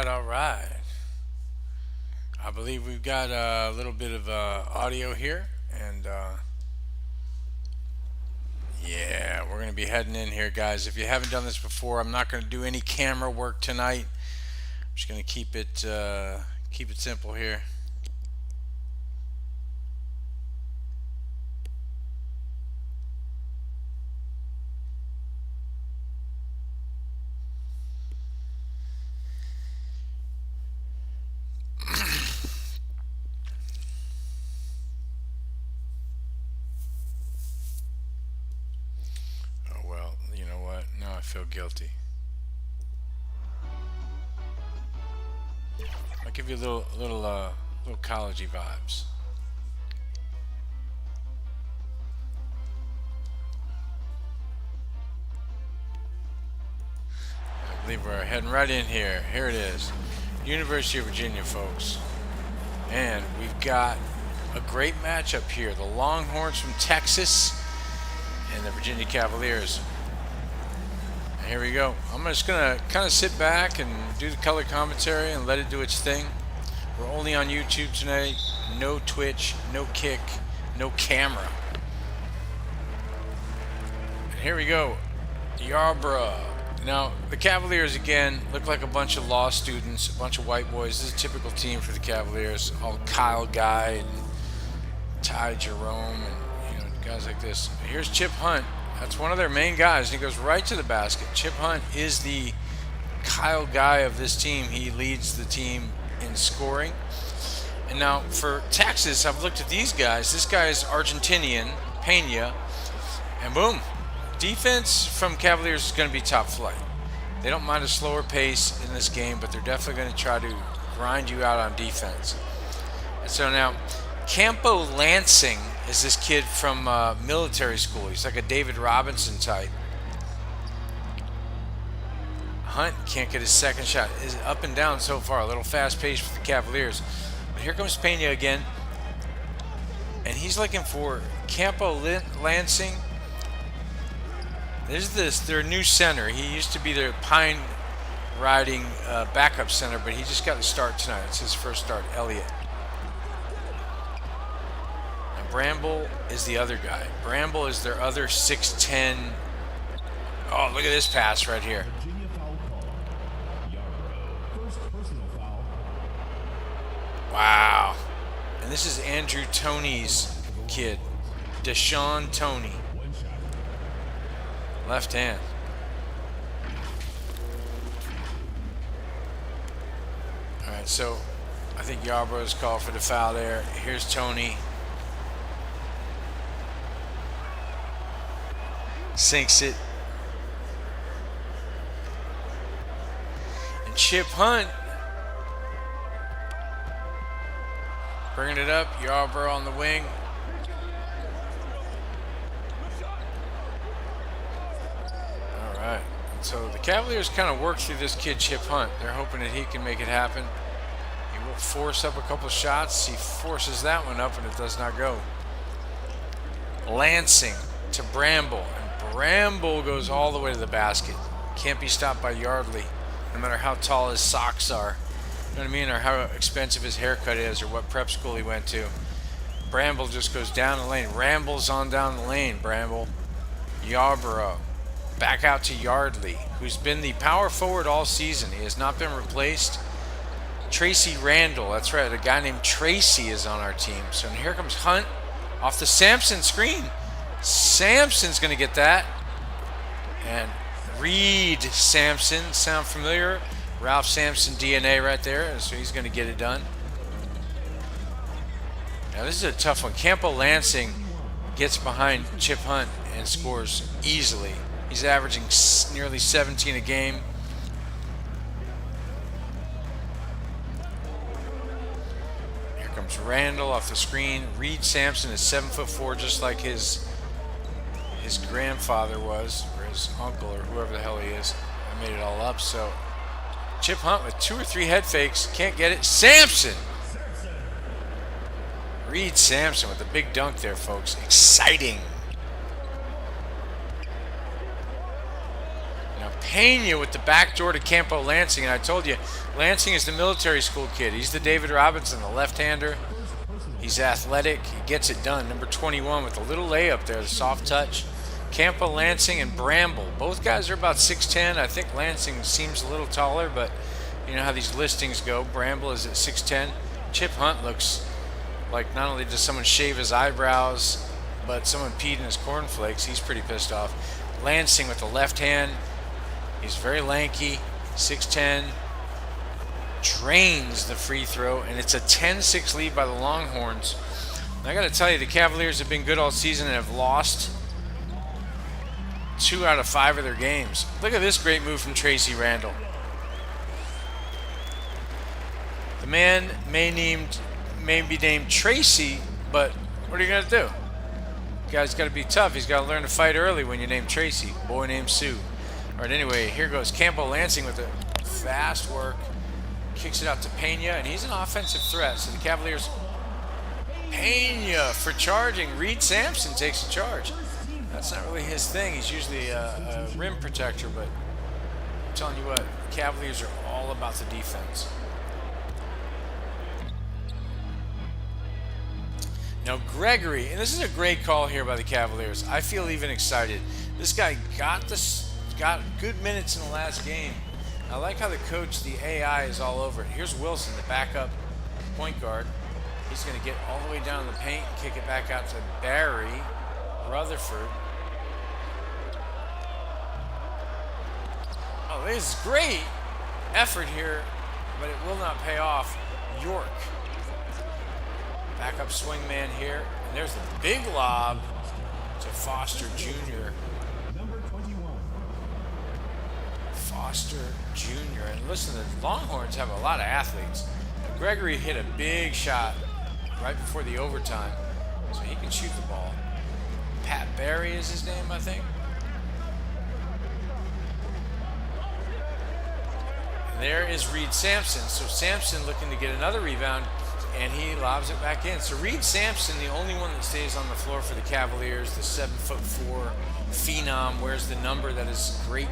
all right. I believe we've got a little bit of audio here, and yeah, we're going to be heading in here, guys. If you haven't done this before, I'm not going to do any camera work tonight. I'm just going to keep it simple here. Oh well, you know what? Now I feel guilty. I'll give you a little collegey vibes. I believe we're heading right in here. Here it is, University of Virginia, folks. And we've got a great matchup here. The Longhorns from Texas and the Virginia Cavaliers. And here we go. I'm just going to kind of sit back and do the color commentary and let it do its thing. We're only on YouTube tonight. No Twitch, no Kick, no camera. And here we go. Yarborough. Now, the Cavaliers, again, look like a bunch of law students, a bunch of white boys. This is a typical team for the Cavaliers. All Kyle Guy and Ty Jerome and guys like this. Here's Chip Hunt. That's one of their main guys. He goes right to the basket. Chip Hunt is the Kyle Guy of this team. He leads the team in scoring. And now for Texas, I've looked at these guys. This guy is Argentinian, Pena, and boom. Defense from Cavaliers is going to be top flight. They don't mind a slower pace in this game, but they're definitely going to try to grind you out on defense. And so now, Campo Lansing is this kid from military school. He's like a David Robinson type. Hunt can't get his second shot. Is up and down so far. A little fast pace for the Cavaliers. But here comes Pena again. And he's looking for Campo Lansing. There's their new center. He used to be their Pine Riding backup center, but he just got a start tonight. It's his first start, Elliott. Now Bramble is the other guy. Bramble is their other 6'10". Oh, look at this pass right here. Wow. And this is Andrew Toney's kid, Deshaun Toney. Left hand. All right, so I think Yarborough's called for the foul there. Here's Toney. Sinks it. And Chip Hunt bringing it up. Yarborough on the wing. So the Cavaliers kind of work through this kid, Chip Hunt. They're hoping that he can make it happen. He will force up a couple shots. He forces that one up, and it does not go. Lansing to Bramble. And Bramble goes all the way to the basket. Can't be stopped by Yardley, no matter how tall his socks are. You know what I mean? Or how expensive his haircut is, or what prep school he went to. Bramble just goes down the lane. Rambles on down the lane, Bramble. Yarborough. Back out to Yardley, who's been the power forward all season. He has not been replaced. Tracy Randall, that's right, a guy named Tracy is on our team. So here comes Hunt off the Sampson screen. Sampson's going to get that. And Reed Sampson, sound familiar? Ralph Sampson DNA right there, so he's going to get it done. Now this is a tough one. Campo Lansing gets behind Chip Hunt and scores easily. He's averaging nearly 17 a game. Here comes Randall off the screen. Reed Sampson is 7'4", just like his grandfather was, or his uncle, or whoever the hell he is. I made it all up. So Chip Hunt with 2 or 3 head fakes, can't get it. Sampson. Reed Sampson with a big dunk there, folks. Exciting. Pena with the backdoor to Campo Lansing. And I told you, Lansing is the military school kid. He's the David Robinson, the left-hander. He's athletic. He gets it done. Number 21 with a little layup there, the soft touch. Campo Lansing and Bramble. Both guys are about 6'10". I think Lansing seems a little taller, but you know how these listings go. Bramble is at 6'10". Chip Hunt looks like not only does someone shave his eyebrows, but someone peed in his cornflakes. He's pretty pissed off. Lansing with the left hand. He's very lanky, 6'10". Drains the free throw, and it's a 10-6 lead by the Longhorns. And I got to tell you, the Cavaliers have been good all season and have lost 2 out of 5 of their games. Look at this great move from Tracy Randall. The man may be named Tracy, but what are you going to do? The guy's got to be tough. He's got to learn to fight early when you're named Tracy. Boy named Sue. All right, anyway, here goes Campo Lansing with the fast work. Kicks it out to Pena, and he's an offensive threat. So the Cavaliers, Pena for charging. Reed Sampson takes the charge. That's not really his thing. He's usually a rim protector, but I'm telling you what, the Cavaliers are all about the defense. Now Gregory, and this is a great call here by the Cavaliers. I feel even excited. This guy got good minutes in the last game. I like how the coach, the AI, is all over it. Here's Wilson, the backup point guard. He's going to get all the way down the paint, kick it back out to Barry Rutherford. Oh, this is great effort here, but it will not pay off. York, backup swingman here, and there's the big lob to Foster Jr. Foster Jr. And listen, the Longhorns have a lot of athletes. Gregory hit a big shot right before the overtime, so he can shoot the ball. Pat Barry is his name, I think. And there is Reed Sampson. So Sampson looking to get another rebound, and he lobs it back in. So Reed Sampson, the only one that stays on the floor for the Cavaliers, the 7'4" phenom, wears the number that his great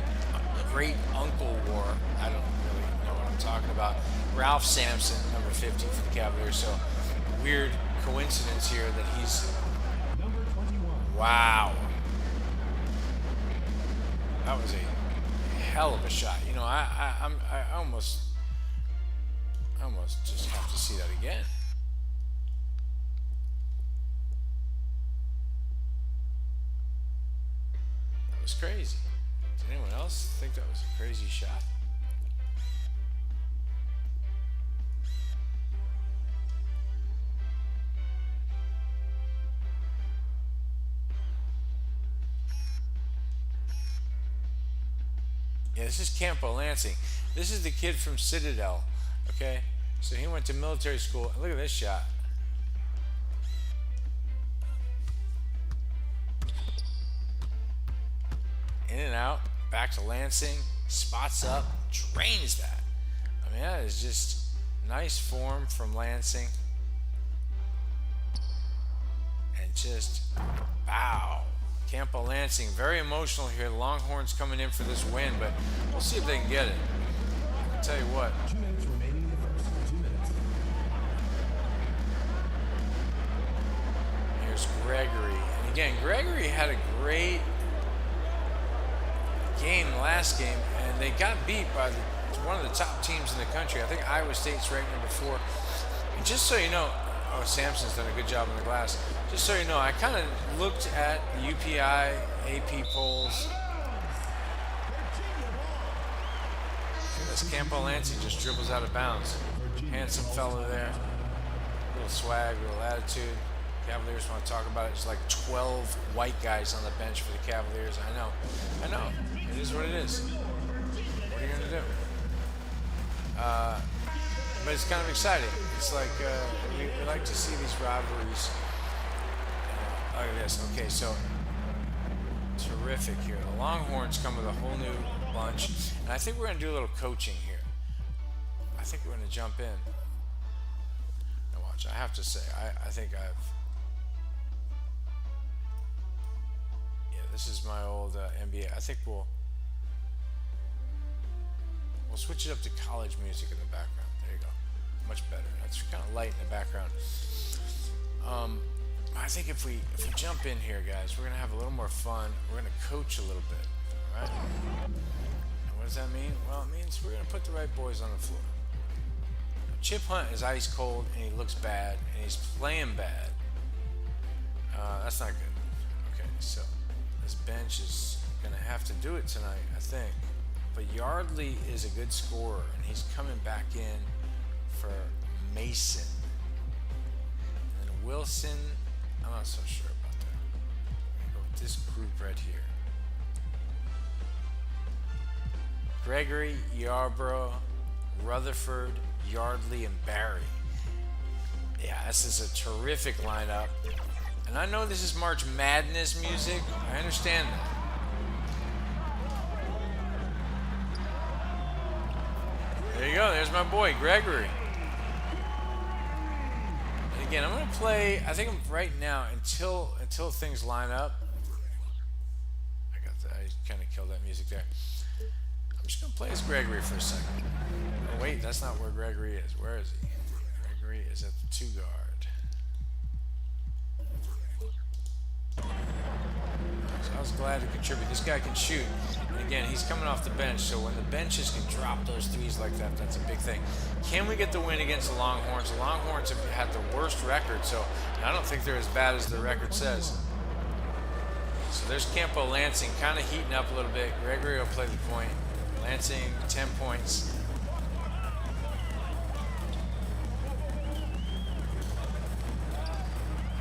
uncle wore. I don't really know what I'm talking about. Ralph Sampson, number 50 for the Cavaliers. So weird coincidence here that he's. Wow. That was a hell of a shot. You know, I almost just have to see that again. That was crazy. Did anyone else think that was a crazy shot? Yeah, this is Campo Lansing. This is the kid from Citadel. Okay, so he went to military school. Look at this shot. In and out, back to Lansing, spots up, drains that. I mean, that is just nice form from Lansing. And just, wow. Campo Lansing, very emotional here. The Longhorns coming in for this win, but we'll see if they can get it. I'll tell you what. 2 minutes remaining in the first. 2 minutes. Here's Gregory. And again, Gregory had a great game last game, and they got beat by one of the top teams in the country. I think Iowa State's ranked number 4. And just so you know, oh, Sampson's done a good job on the glass. Just so you know, I kind of looked at the UPI AP polls. This Campo Lansing just dribbles out of bounds. Handsome fellow there. Little swag, little attitude. Cavaliers want to talk about it. It's like 12 white guys on the bench for the Cavaliers. I know. It is what it is. What are you going to do? But it's kind of exciting. It's like we like to see these rivalries. Look at this. Okay, so terrific here. The Longhorns come with a whole new bunch, and I think we're going to do a little coaching here. I think we're going to jump in. Now watch. I have to say, I think I've. Yeah, this is my old NBA. I think we'll We'll switch it up to college music in the background. There you go. Much better. That's kind of light in the background. I think if we jump in here, guys, we're gonna have a little more fun. We're gonna coach a little bit, all right? And what does that mean? Well, it means we're gonna put the right boys on the floor. Chip Hunt is ice cold and he looks bad and he's playing bad. That's not good. Okay, so this bench is gonna have to do it tonight, I think. But Yardley is a good scorer and he's coming back in for Mason. And then Wilson, I'm not so sure about that. I'm gonna go with this group right here. Gregory, Yarbrough, Rutherford, Yardley, and Barry. Yeah, this is a terrific lineup. And I know this is March Madness music. I understand that. There you go. There's my boy, Gregory. And again, I'm going to play, I think right now, until things line up. I kind of killed that music there. I'm just going to play as Gregory for a second. Oh, wait, that's not where Gregory is. Where is he? Gregory is at the 2 guard. So I was glad to contribute. This guy can shoot. And again, he's coming off the bench, so when the benches can drop those threes like that, that's a big thing. Can we get the win against the Longhorns? The Longhorns have had the worst record, so I don't think they're as bad as the record says. So there's Campo Lansing kind of heating up a little bit. Gregory will play the point. Lansing, 10 points.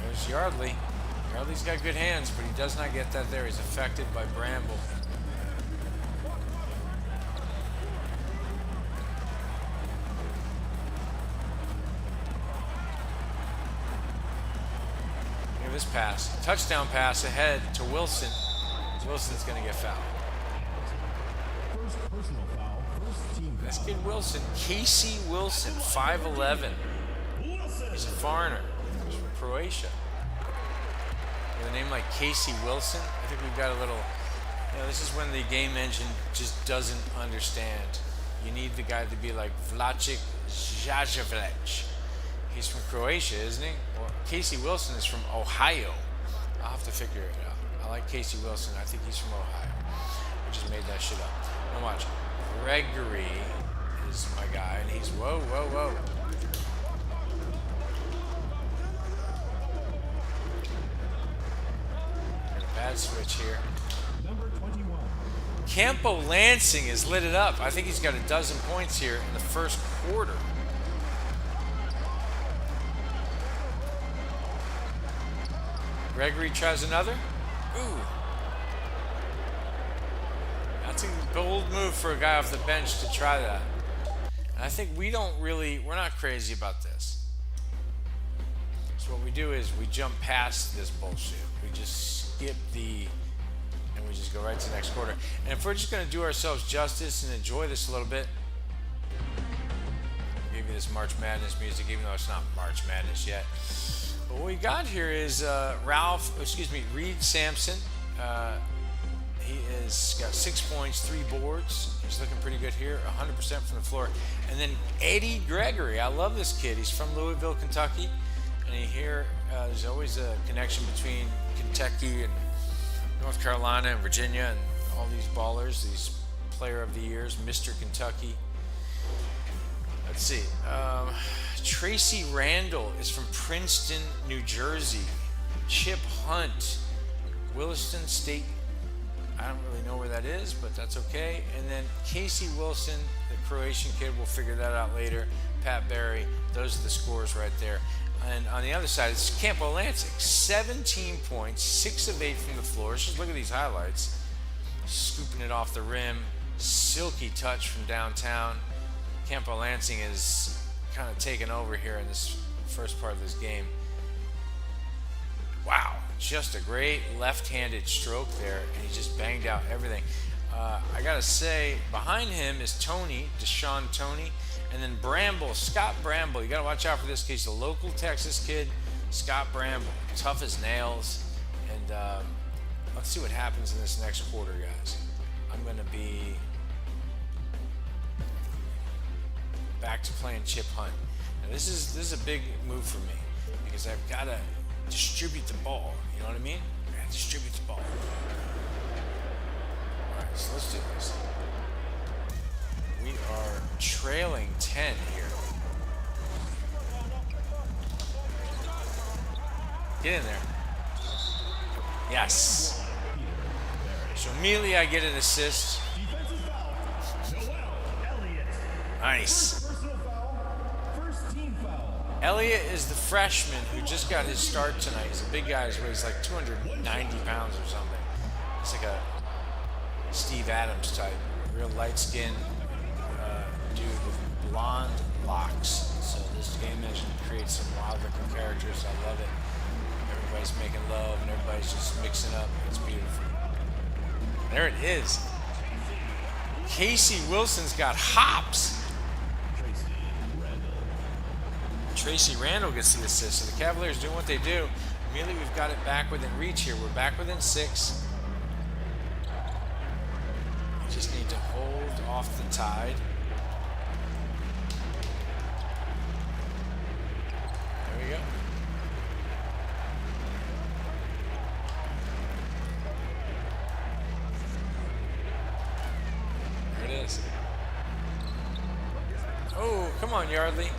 There's Yardley. Yardley's got good hands, but he does not get that there. He's affected by Bramble. Look at this pass. Touchdown pass ahead to Wilson. Wilson's going to get fouled. First personal foul. First team foul. This kid Wilson, Casey Wilson, 5'11". He's a foreigner. He's from Croatia. With a name like Casey Wilson, I think we've got a little, this is when the game engine just doesn't understand. You need the guy to be like Vlacic Zajevlec. He's from Croatia, isn't he? Well, Casey Wilson is from Ohio. I'll have to figure it out. I like Casey Wilson. I think he's from Ohio. I just made that shit up. Now watch. Gregory is my guy, and he's whoa. Bad switch here. Number 21. Campo Lansing has lit it up. I think he's got a dozen points here in the first quarter. Gregory tries another. Ooh. That's a bold move for a guy off the bench to try that. And I think we're not crazy about this. So what we do is we jump past this bullshit. We just skip and we just go right to the next quarter. And if we're just going to do ourselves justice and enjoy this a little bit, I'll give you this March Madness music, even though it's not March Madness yet. But what we got here is Reed Sampson. He has got 6 points, 3 boards. He's looking pretty good here, 100% from the floor. And then Eddie Gregory. I love this kid. He's from Louisville, Kentucky. And there's always a connection between Kentucky and North Carolina and Virginia and all these ballers, these player of the years, Mr. Kentucky. Let's see. Tracy Randall is from Princeton, New Jersey. Chip Hunt, Williston State. I don't really know where that is, but that's okay. And then Casey Wilson, the Croatian kid, we'll figure that out later. Pat Barry, those are the scores right there. And on the other side, it's Campo Lansing, 17 points, 6 of 8 from the floor. Just look at these highlights. Scooping it off the rim, silky touch from downtown. Campo Lansing is kind of taking over here in this first part of this game. Wow, just a great left-handed stroke there, and he just banged out everything. I gotta say, behind him is Deshaun Toney, and then Bramble, Scott Bramble. You gotta watch out for this case. A local Texas kid, Scott Bramble, tough as nails. And let's see what happens in this next quarter, guys. I'm gonna be back to playing Chip Hunt. Now this is a big move for me because I've got to distribute the ball. You know what I mean? I got to distribute the ball. All right, so let's do this. We are trailing 10 here. Get in there. Yes. So immediately I get an assist. Nice. Elliott is the freshman who just got his start tonight. He's a big guy. He weighs like 290 pounds or something. He's like a Steve Adams type. Real light-skinned dude with blonde locks. So this game engine creates some wild-looking characters. I love it. Everybody's making love and everybody's just mixing up. It's beautiful. There it is. Casey Wilson's got hops. Tracy Randall gets the assist. So the Cavaliers doing what they do. Immediately we've got it back within reach here. We're back within 6. We just need to hold off the tide. There we go. There it is. Oh, come on, Yardley.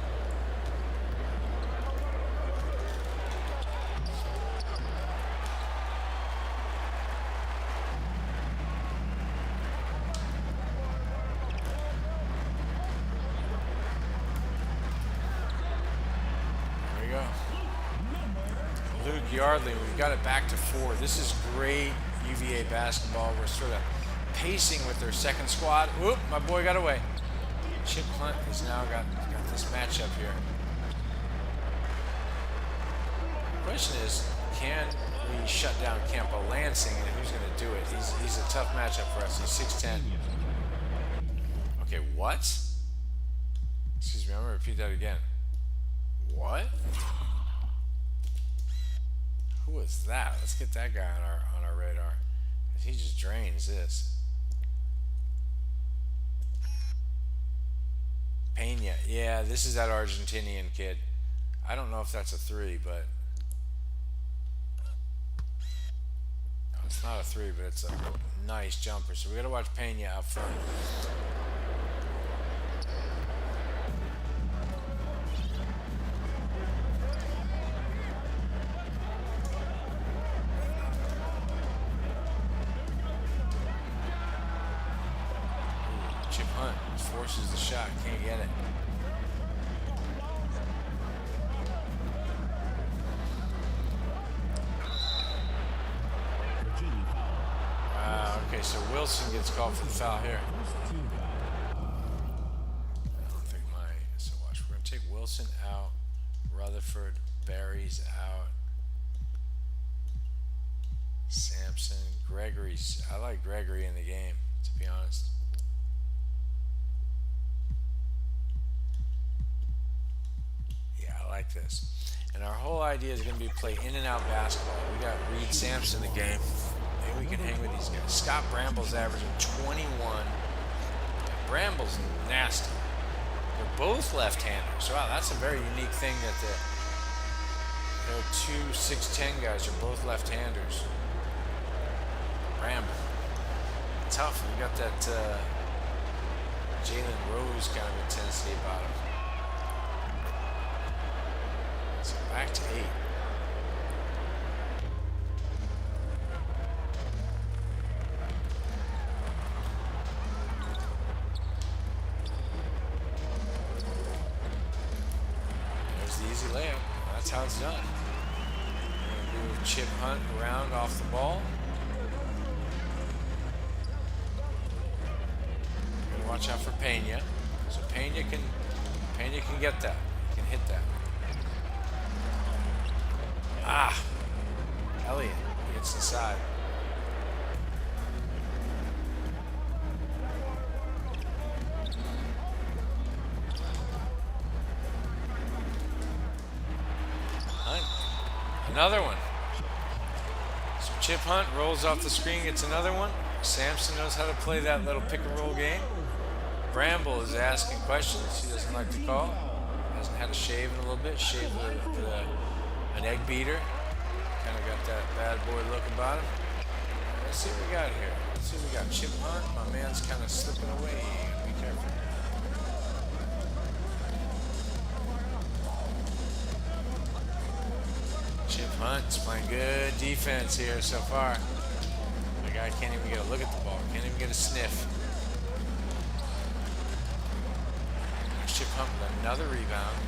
Yardley, we've got it back to 4. This is great UVA basketball. We're sort of pacing with their second squad. Whoop, my boy got away. Chip Hunt has now got this matchup here. The question is, can we shut down Campo Lansing, and who's going to do it? He's a tough matchup for us. He's 6'10". Okay, what? Excuse me, I'm going to repeat that again. What? Who was that? Let's get that guy on our radar. He just drains this. Pena. Yeah, this is that Argentinian kid. I don't know if that's a 3, but no, it's not a 3, but it's a nice jumper. So we got to watch Pena out front. Forces the shot, can't get it. Okay, so Wilson gets called for the foul here. I don't think so watch. We're going to take Wilson out, Rutherford, Barry's out, Sampson, Gregory's. I like Gregory in the game, to be honest. Like this, and our whole idea is going to be play in and out basketball. We got Reed Sampson in the game. Maybe we can hang with these guys. Scott Bramble's averaging 21. Bramble's nasty. They're both left-handers. Wow, that's a very unique thing that their 2 6'10" guys are both left-handers. Bramble, tough. We got that Jalen Rose kind of intensity about him. So back to 8. There's the easy layup. That's how it's done. Move Chip Hunt around off the ball. Watch out for Pena. So Pena can get that. He can hit that. Elliott gets inside. Hunt. Another one. So Chip Hunt rolls off the screen, gets another one. Sampson knows how to play that little pick and roll game. Bramble is asking questions. He doesn't like to call. Hasn't had a shave in a little bit. Shaved with an egg beater. Kind of got that bad boy look about him. Let's see what we got here. Let's see what we got. Chip Hunt. My man's kind of slipping away. Be careful. Chip Hunt's playing good defense here so far. The guy can't even get a look at the ball. Can't even get a sniff. Chip Hunt with another rebound.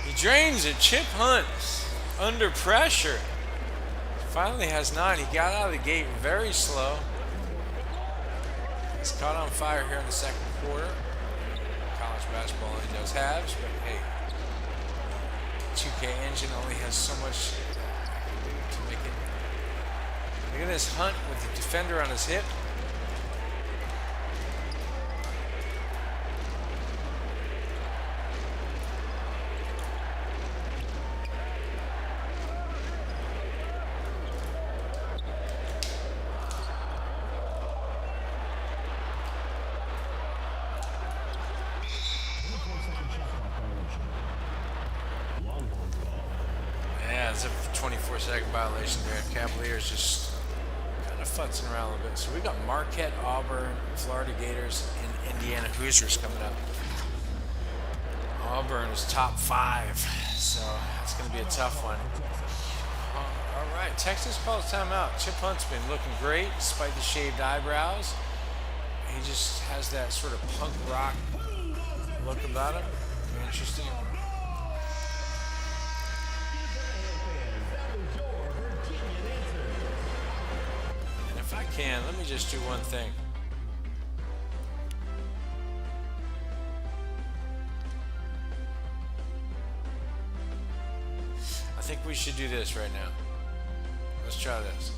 He drains it. Chip Hunt under pressure. Finally has 9. He got out of the gate very slow. He's caught on fire here in the second quarter. College basketball only does halves, but hey, 2K engine only has so much to make it. Look at this Hunt with the defender on his hip. Yeah, it's a 24-second violation there. Cavaliers just kind of futzing around a little bit. So we got Marquette, Auburn, Florida Gators, and Indiana Hoosiers coming up. Auburn is top 5, so that's going to be a tough one. All right, Texas calls timeout. Chip Hunt's been looking great despite the shaved eyebrows. He just has that sort of punk rock look about him. Very interesting. And if I can, let me just do one thing. I think we should do this right now. Let's try this.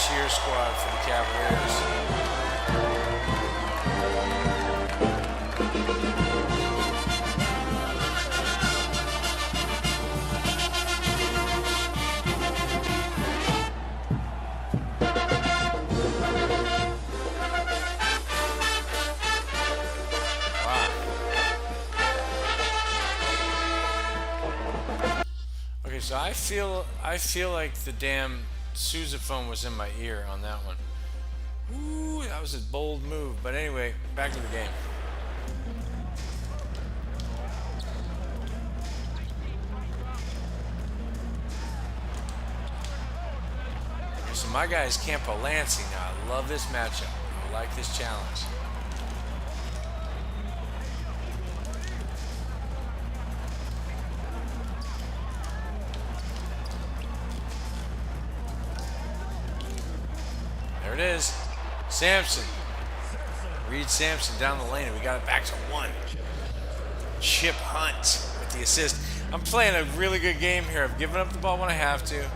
Cheer squad for the Cavaliers. Wow. Okay, so I feel like the damn sousaphone was in my ear on that one. Ooh, that was a bold move. But anyway, back to the game. Okay, so my guy is Campo Lansing now. I love this matchup. I like this challenge. There it is. Sampson. Reed Sampson down the lane, and we got it back to 1. Chip Hunt with the assist. I'm playing a really good game here. I've given up the ball when I have to.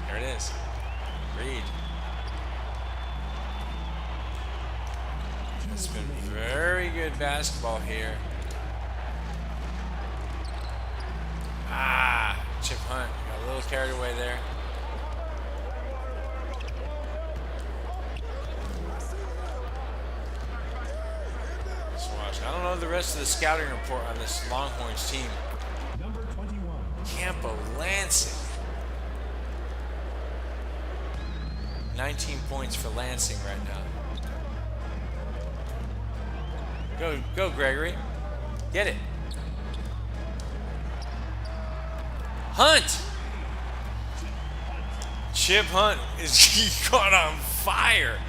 There it is. Reed. It's been very good basketball here. Chip Hunt got a little carried away there. Let's watch. I don't know the rest of the scouting report on this Longhorns team. Number 21. Campo Lansing. 19 points for Lansing right now. Go, Gregory. Get it. Hunt! Chip Hunt is he caught on fire.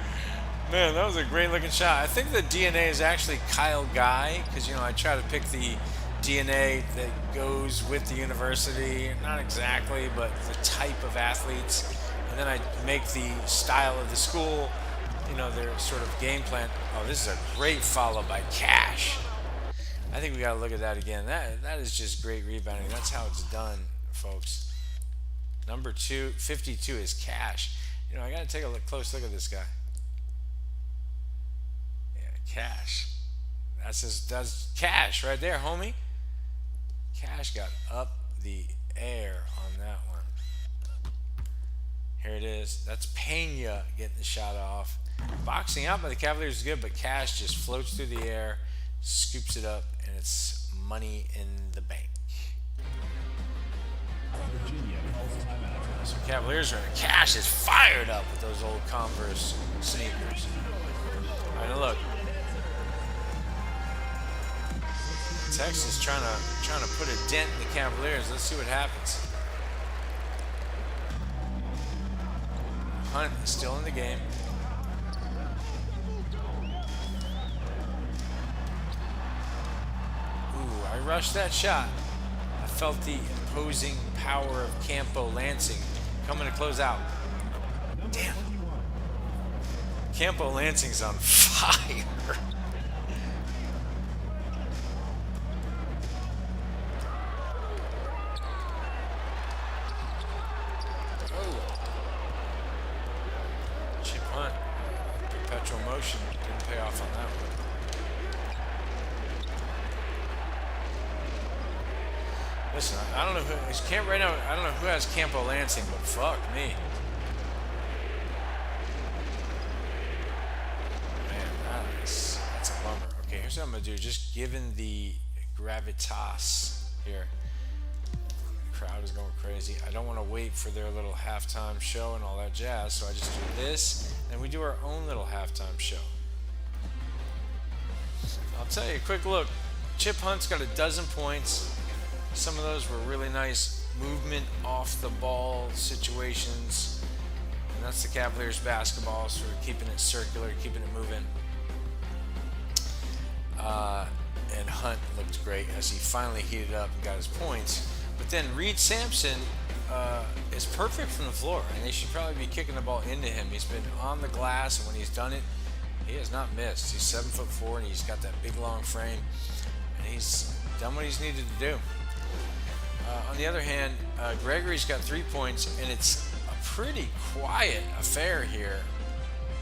Man, that was a great looking shot. I think the DNA is actually Kyle Guy because I try to pick the DNA that goes with the university. Not exactly, but the type of athletes, and then I make the style of the school. Their sort of game plan. Oh, this is a great follow by Cash. I think we got to look at that again. That is just great rebounding. That's how it's done, folks. Number 52 is Cash. I got to take a close look at this guy. Yeah, Cash. That's Cash right there, homie. Cash got up the air on that one. Here it is. That's Pena getting the shot off. Boxing out by the Cavaliers is good, but Cash just floats through the air, scoops it up, and it's money in the bank. Virginia calls timeout. So Cavaliers are in. Cash is fired up with those old Converse sneakers. All right, now look. Texas trying to put a dent in the Cavaliers. Let's see what happens. Hunt is still in the game. Ooh, I rushed that shot. I felt the imposing power of Campo Lansing coming to close out. Damn. Campo Lansing's on fire. Chip Hunt, perpetual motion, didn't pay off on that one. Listen, I don't know who is Camp right now. I don't know who has Campo Lansing, but fuck me. Man, that's a bummer. Okay, here's what I'm gonna do. Just given the gravitas here, the crowd is going crazy. I don't want to wait for their little halftime show and all that jazz, so I just do this, and we do our own little halftime show. I'll tell you a quick look. Chip Hunt's got 12 points. Some of those were really nice movement off the ball situations. And that's the Cavaliers basketball, sort of keeping it circular, keeping it moving. And Hunt looked great as he finally heated up and got his points. But then Reed Sampson is perfect from the floor, and they should probably be kicking the ball into him. He's been on the glass, and when he's done it, he has not missed. He's 7'4", and he's got that big long frame, and he's done what he's needed to do. On the other hand, Gregory's got 3 points, and it's a pretty quiet affair here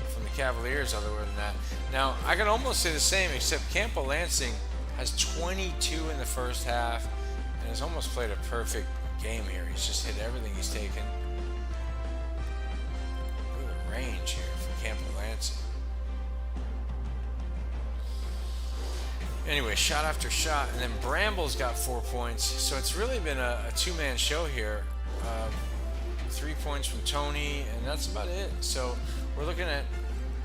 from the Cavaliers other than that. Now, I can almost say the same, except Campo Lansing has 22 in the first half and has almost played a perfect game here. He's just hit everything he's taken. Look at the range here for Campo Lansing. Anyway, shot after shot, and then Bramble's got 4 points. So it's really been a two-man show here. 3 points from Tony, and that's about it. So we're looking at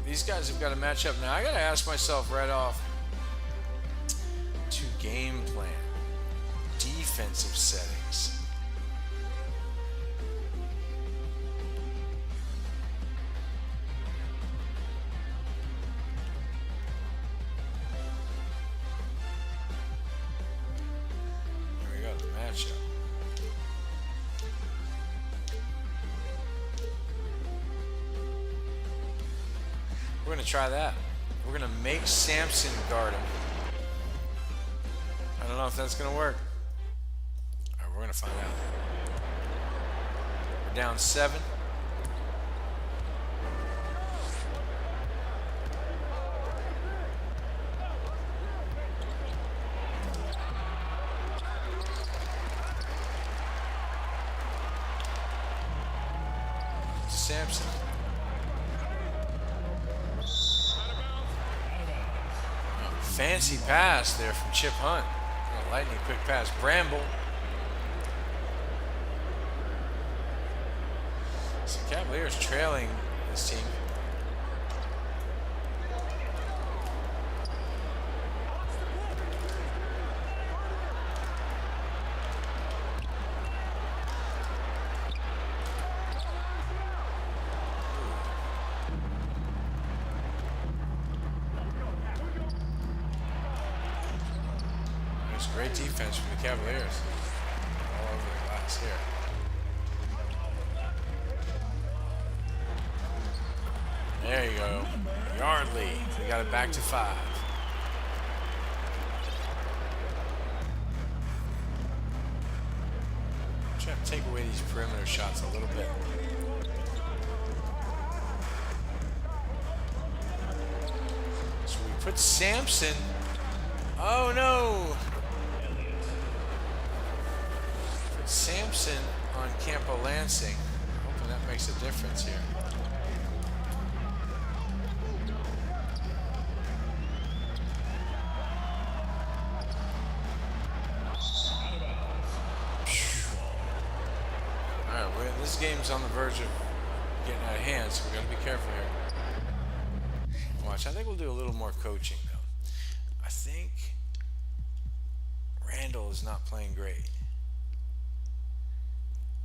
these guys have got to match up. Now I got to ask myself right off to game plan, defensive settings. We're going to try that. We're going to make Sampson guard him. I don't know if that's going to work. All right, we're going to find out. We're down 7. Sampson. Fancy pass there from Chip Hunt. A lightning quick pass. Bramble. So Cavaliers trailing this team. Great defense from the Cavaliers. All over the glass here. There you go. Yardley. We got it back to 5. Trying to take away these perimeter shots a little bit. So we put Sampson. Oh no! Put Sampson on Campo Lansing. Hoping that makes a difference here. This game's on the verge of getting out of hand, so we got to be careful here. Watch, I think we'll do a little more coaching, though. I think Randall is not playing great.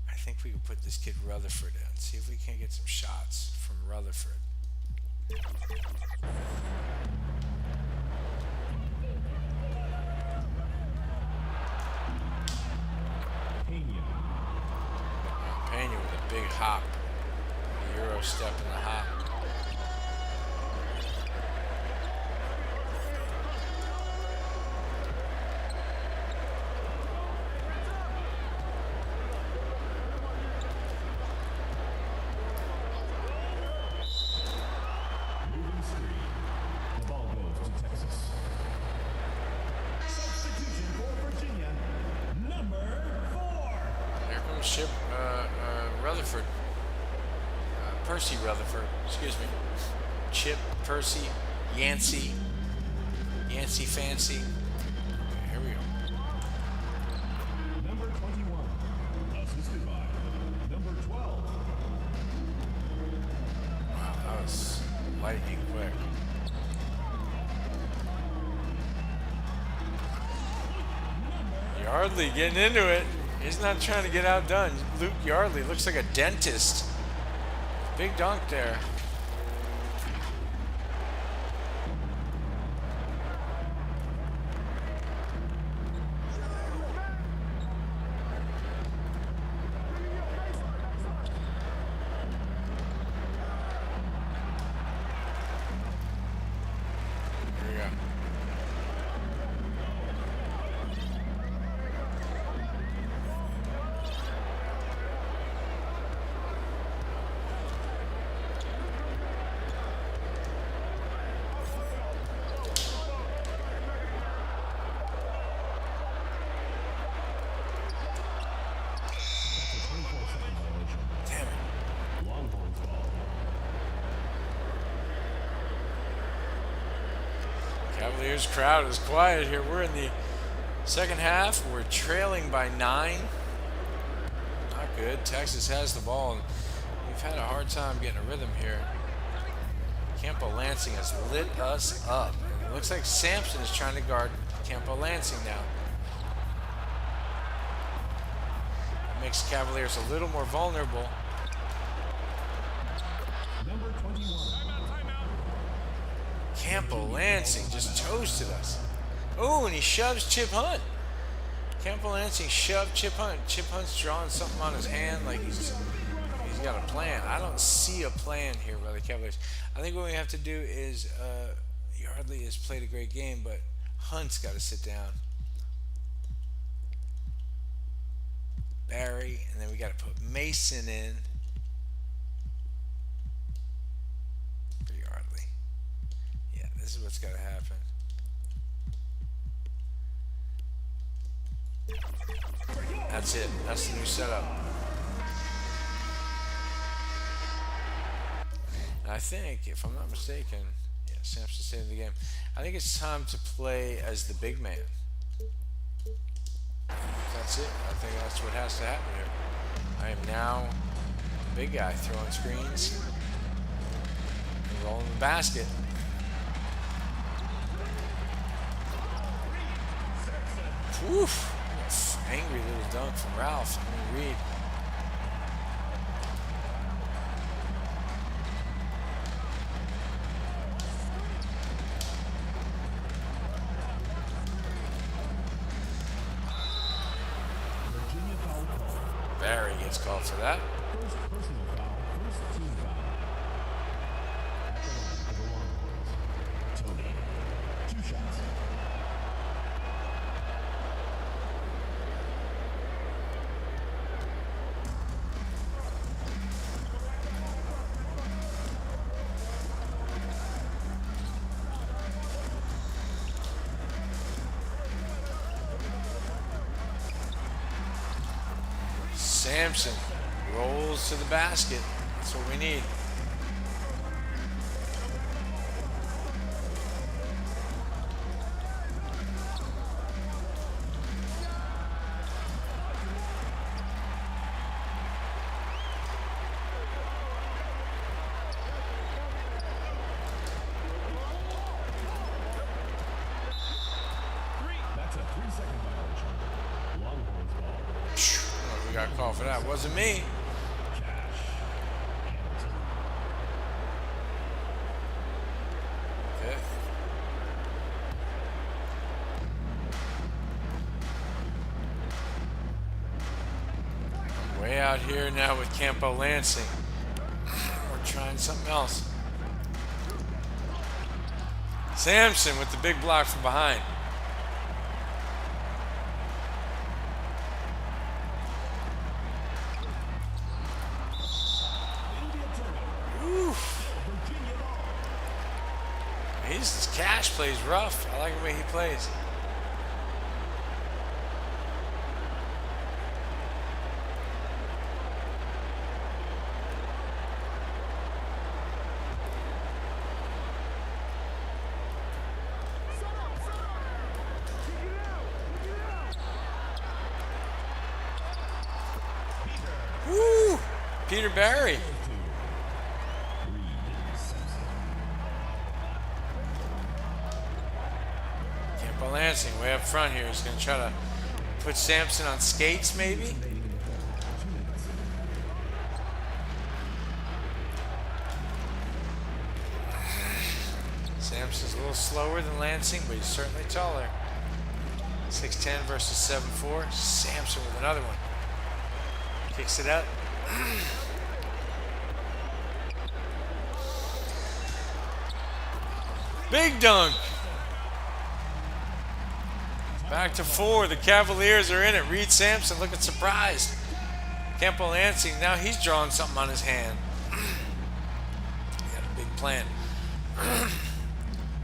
I think we can put this kid Rutherford in. See if we can't get some shots from Rutherford. Pena with a big hop. Euro step in the hop. Moving screen. The ball goes to Texas. Substitution for Virginia. Number 4. Here comes Rutherford. Percy Rutherford. Excuse me. Chip, Percy, Yancey. Yancey Fancy. Okay, here we go. Number 21. Assisted by number 12. Wow, that was lightning quick. Yardley getting into it. He's not trying to get outdone. Luke Yardley looks like a dentist. Big dunk there. Here we go. Damn it. Longhorns ball. Cavaliers crowd is quiet here. We're in the second half. We're trailing by 9. Not good. Texas has the ball, and we've had a hard time getting a rhythm here. Campo Lansing has lit us up. And it looks like Sampson is trying to guard Campo Lansing now. It makes Cavaliers a little more vulnerable. Number 21. Campo Lansing just toasted us. Oh, and he shoves Chip Hunt. Campo Lansing shoved Chip Hunt. Chip Hunt's drawing something on his hand like he's got a plan. I don't see a plan here by the Cavaliers. I think what we have to do is Yardley has played a great game, but Hunt's got to sit down. Barry, and then we got to put Mason in for Yardley. Yeah, this is what's got to happen. That's it. That's the new setup. And I think, if I'm not mistaken, yeah, Sampson stayed in the game. I think it's time to play as the big man. That's it. I think that's what has to happen here. I am now the big guy throwing screens and rolling the basket. Woof. Angry little dunk from Ralph. I mean, Reed. Barry gets called for that. First personal foul, first team foul. At the line for the Longhorns, Tony. 2 shots. Sampson rolls to the basket. That's what we need. That's a 3-second violation. Longhorns ball. Oh, we got called for that. Wasn't me. Okay. I'm way out here now with Campo Lansing. We're trying something else. Sampson with the big block from behind. His Cash plays rough. I like the way he plays. Woo! Peter Barry. Lansing way up front here. He's going to try to put Sampson on skates, maybe. Sampson's a little slower than Lansing, but he's certainly taller. 6'10 versus 7'4. Sampson with another one. Kicks it up. Big dunk. Back to 4. The Cavaliers are in it. Reed Sampson looking surprised. Campo Lansing, now he's drawing something on his hand. He got a big plan.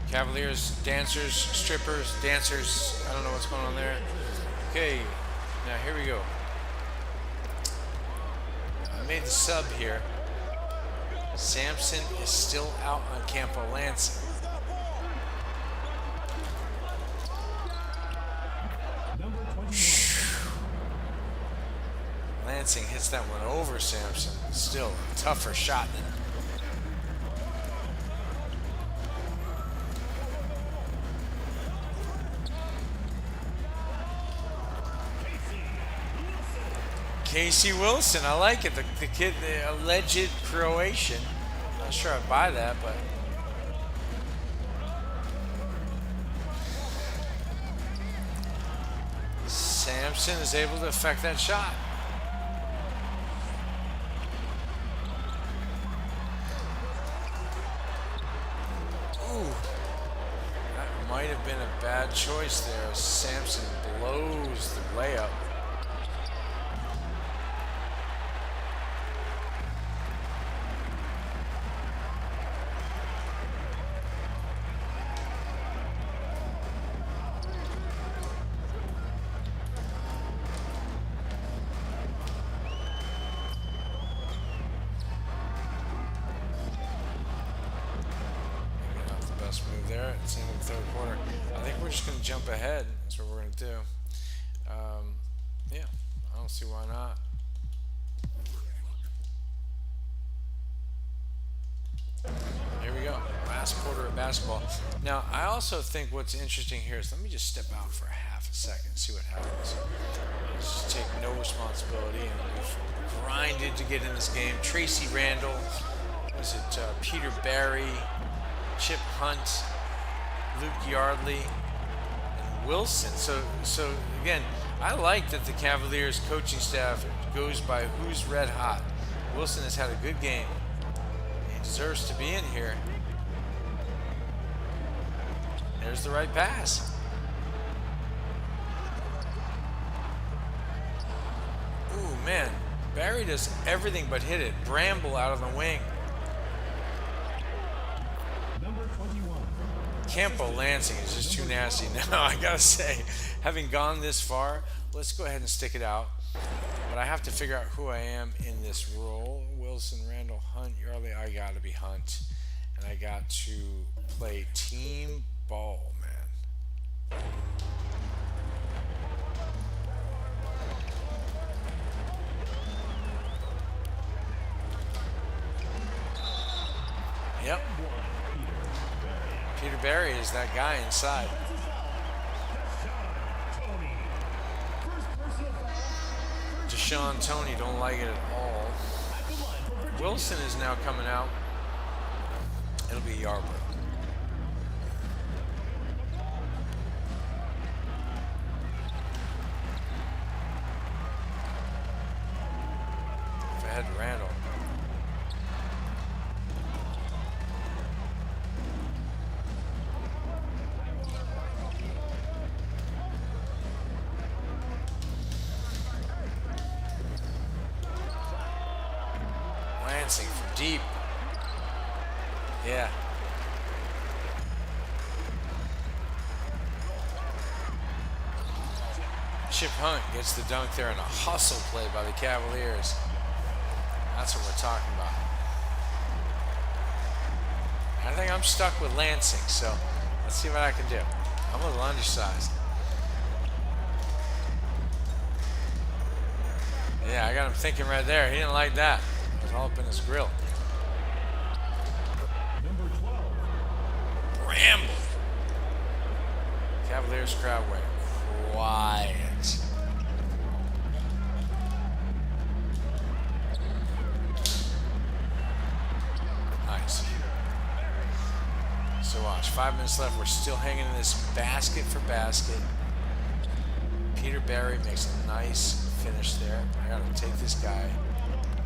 Cavaliers, dancers, strippers, dancers. I don't know what's going on there. Okay, now here we go. I made the sub here. Sampson is still out on Campo Lansing. Lansing hits that one over Sampson. Still a tougher shot than Casey Wilson. I like it. The kid, the alleged Croatian. Not sure I'd buy that, but Sampson is able to affect that shot. Ooh, that might have been a bad choice there. Sampson blows the layup. Move there. It's in the third quarter. I think we're just going to jump ahead. That's what we're going to do. Yeah, I don't see why not. Here we go. Last quarter of basketball. Now, I also think what's interesting here is, let me just step out for a half a second and see what happens. Just take no responsibility, and we've grinded to get in this game. Tracy Randall, was it Peter Barry, Chip Hunt, Luke Yardley, and Wilson. So again, I like that the Cavaliers coaching staff goes by who's red hot. Wilson has had a good game. He deserves to be in here. There's the right pass. Ooh, man. Barry does everything but hit it. Bramble out of the wing. Number 21. Campo Lansing is just too nasty. Now, I gotta say, having gone this far, let's go ahead and stick it out. But I have to figure out who I am in this role. Wilson, Randall, Hunt, Yardley. I gotta be Hunt. And I got to play team ball, man. Yep. Peter Barry is that guy inside. Deshaun Tony don't like it at all. Wilson is now coming out. It'll be Yarbrough. If I had Randall. Lansing from deep. Yeah. Chip Hunt gets the dunk there in a hustle play by the Cavaliers. That's what we're talking about. I think I'm stuck with Lansing, so let's see what I can do. I'm a little undersized. Yeah, I got him thinking right there. He didn't like that. It was all up in his grill. Number 12. Bramble. Cavaliers crowd went quiet. Nice. So watch, 5 minutes left. We're still hanging in this basket for basket. Peter Barry makes a nice finish there. I gotta take this guy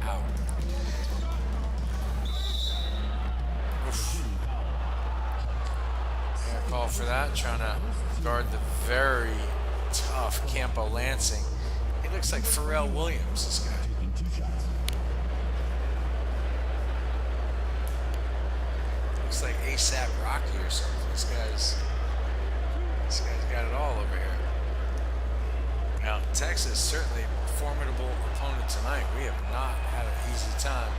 out. Oof. I got a call for that. Trying to guard the very tough Campo Lansing. He looks like Pharrell Williams, this guy. Taking 2 shots. Looks like ASAP Rocky or something. This guy's got it all over here. Now, Texas certainly a formidable opponent tonight. We have not had an easy time.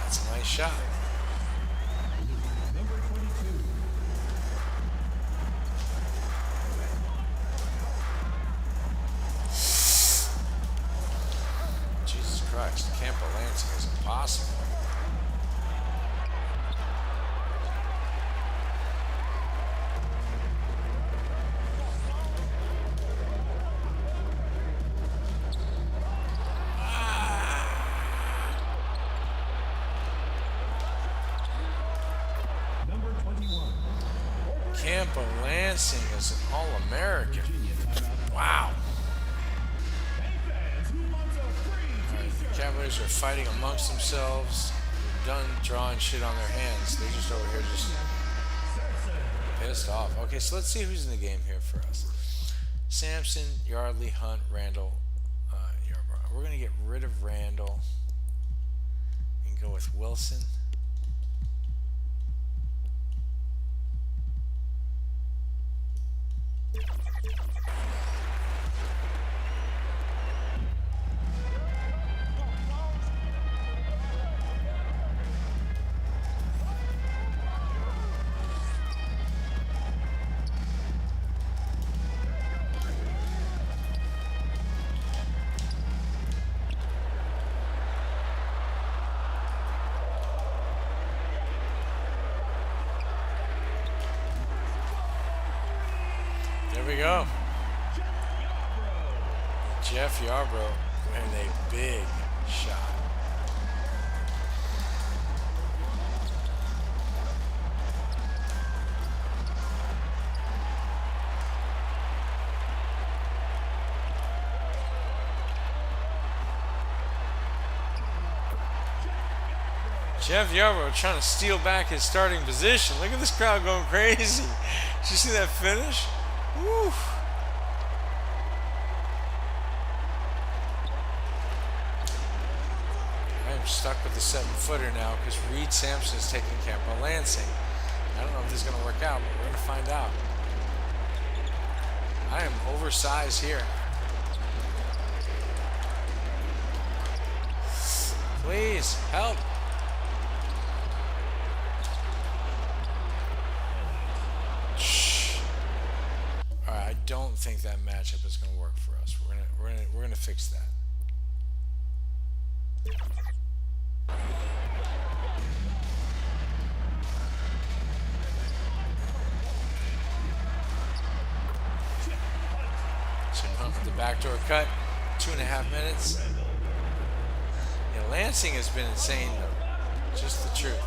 That's a nice shot. Number 22. Jesus Christ, Campo Lansing is impossible. Number 21. Campo Lansing is an All-American. Virginia timeout. Wow. Fans who wants a free t-shirt. The Cavaliers are fighting amongst themselves. They're done drawing shit on their hands. They're just over here just pissed off. Okay, so let's see who's in the game here for us. Sampson, Yardley, Hunt, Randall, Yarbrough. We're going to get rid of Randall and go with Wilson. Here we go. Jeff Yarbrough with a big shot. Jeff Yarbrough trying to steal back his starting position. Look at this crowd going crazy. Did you see that finish? Woo. I'm stuck with the 7-footer now because Reed Sampson is taking Campbell Lansing. I don't know if this is going to work out, but we're going to find out. I am oversized here. Please, help. Alright, I don't think that matchup is going to work for us. We're gonna fix that. So the backdoor cut, 2.5 minutes. Yeah, Lansing has been insane though. Just the truth.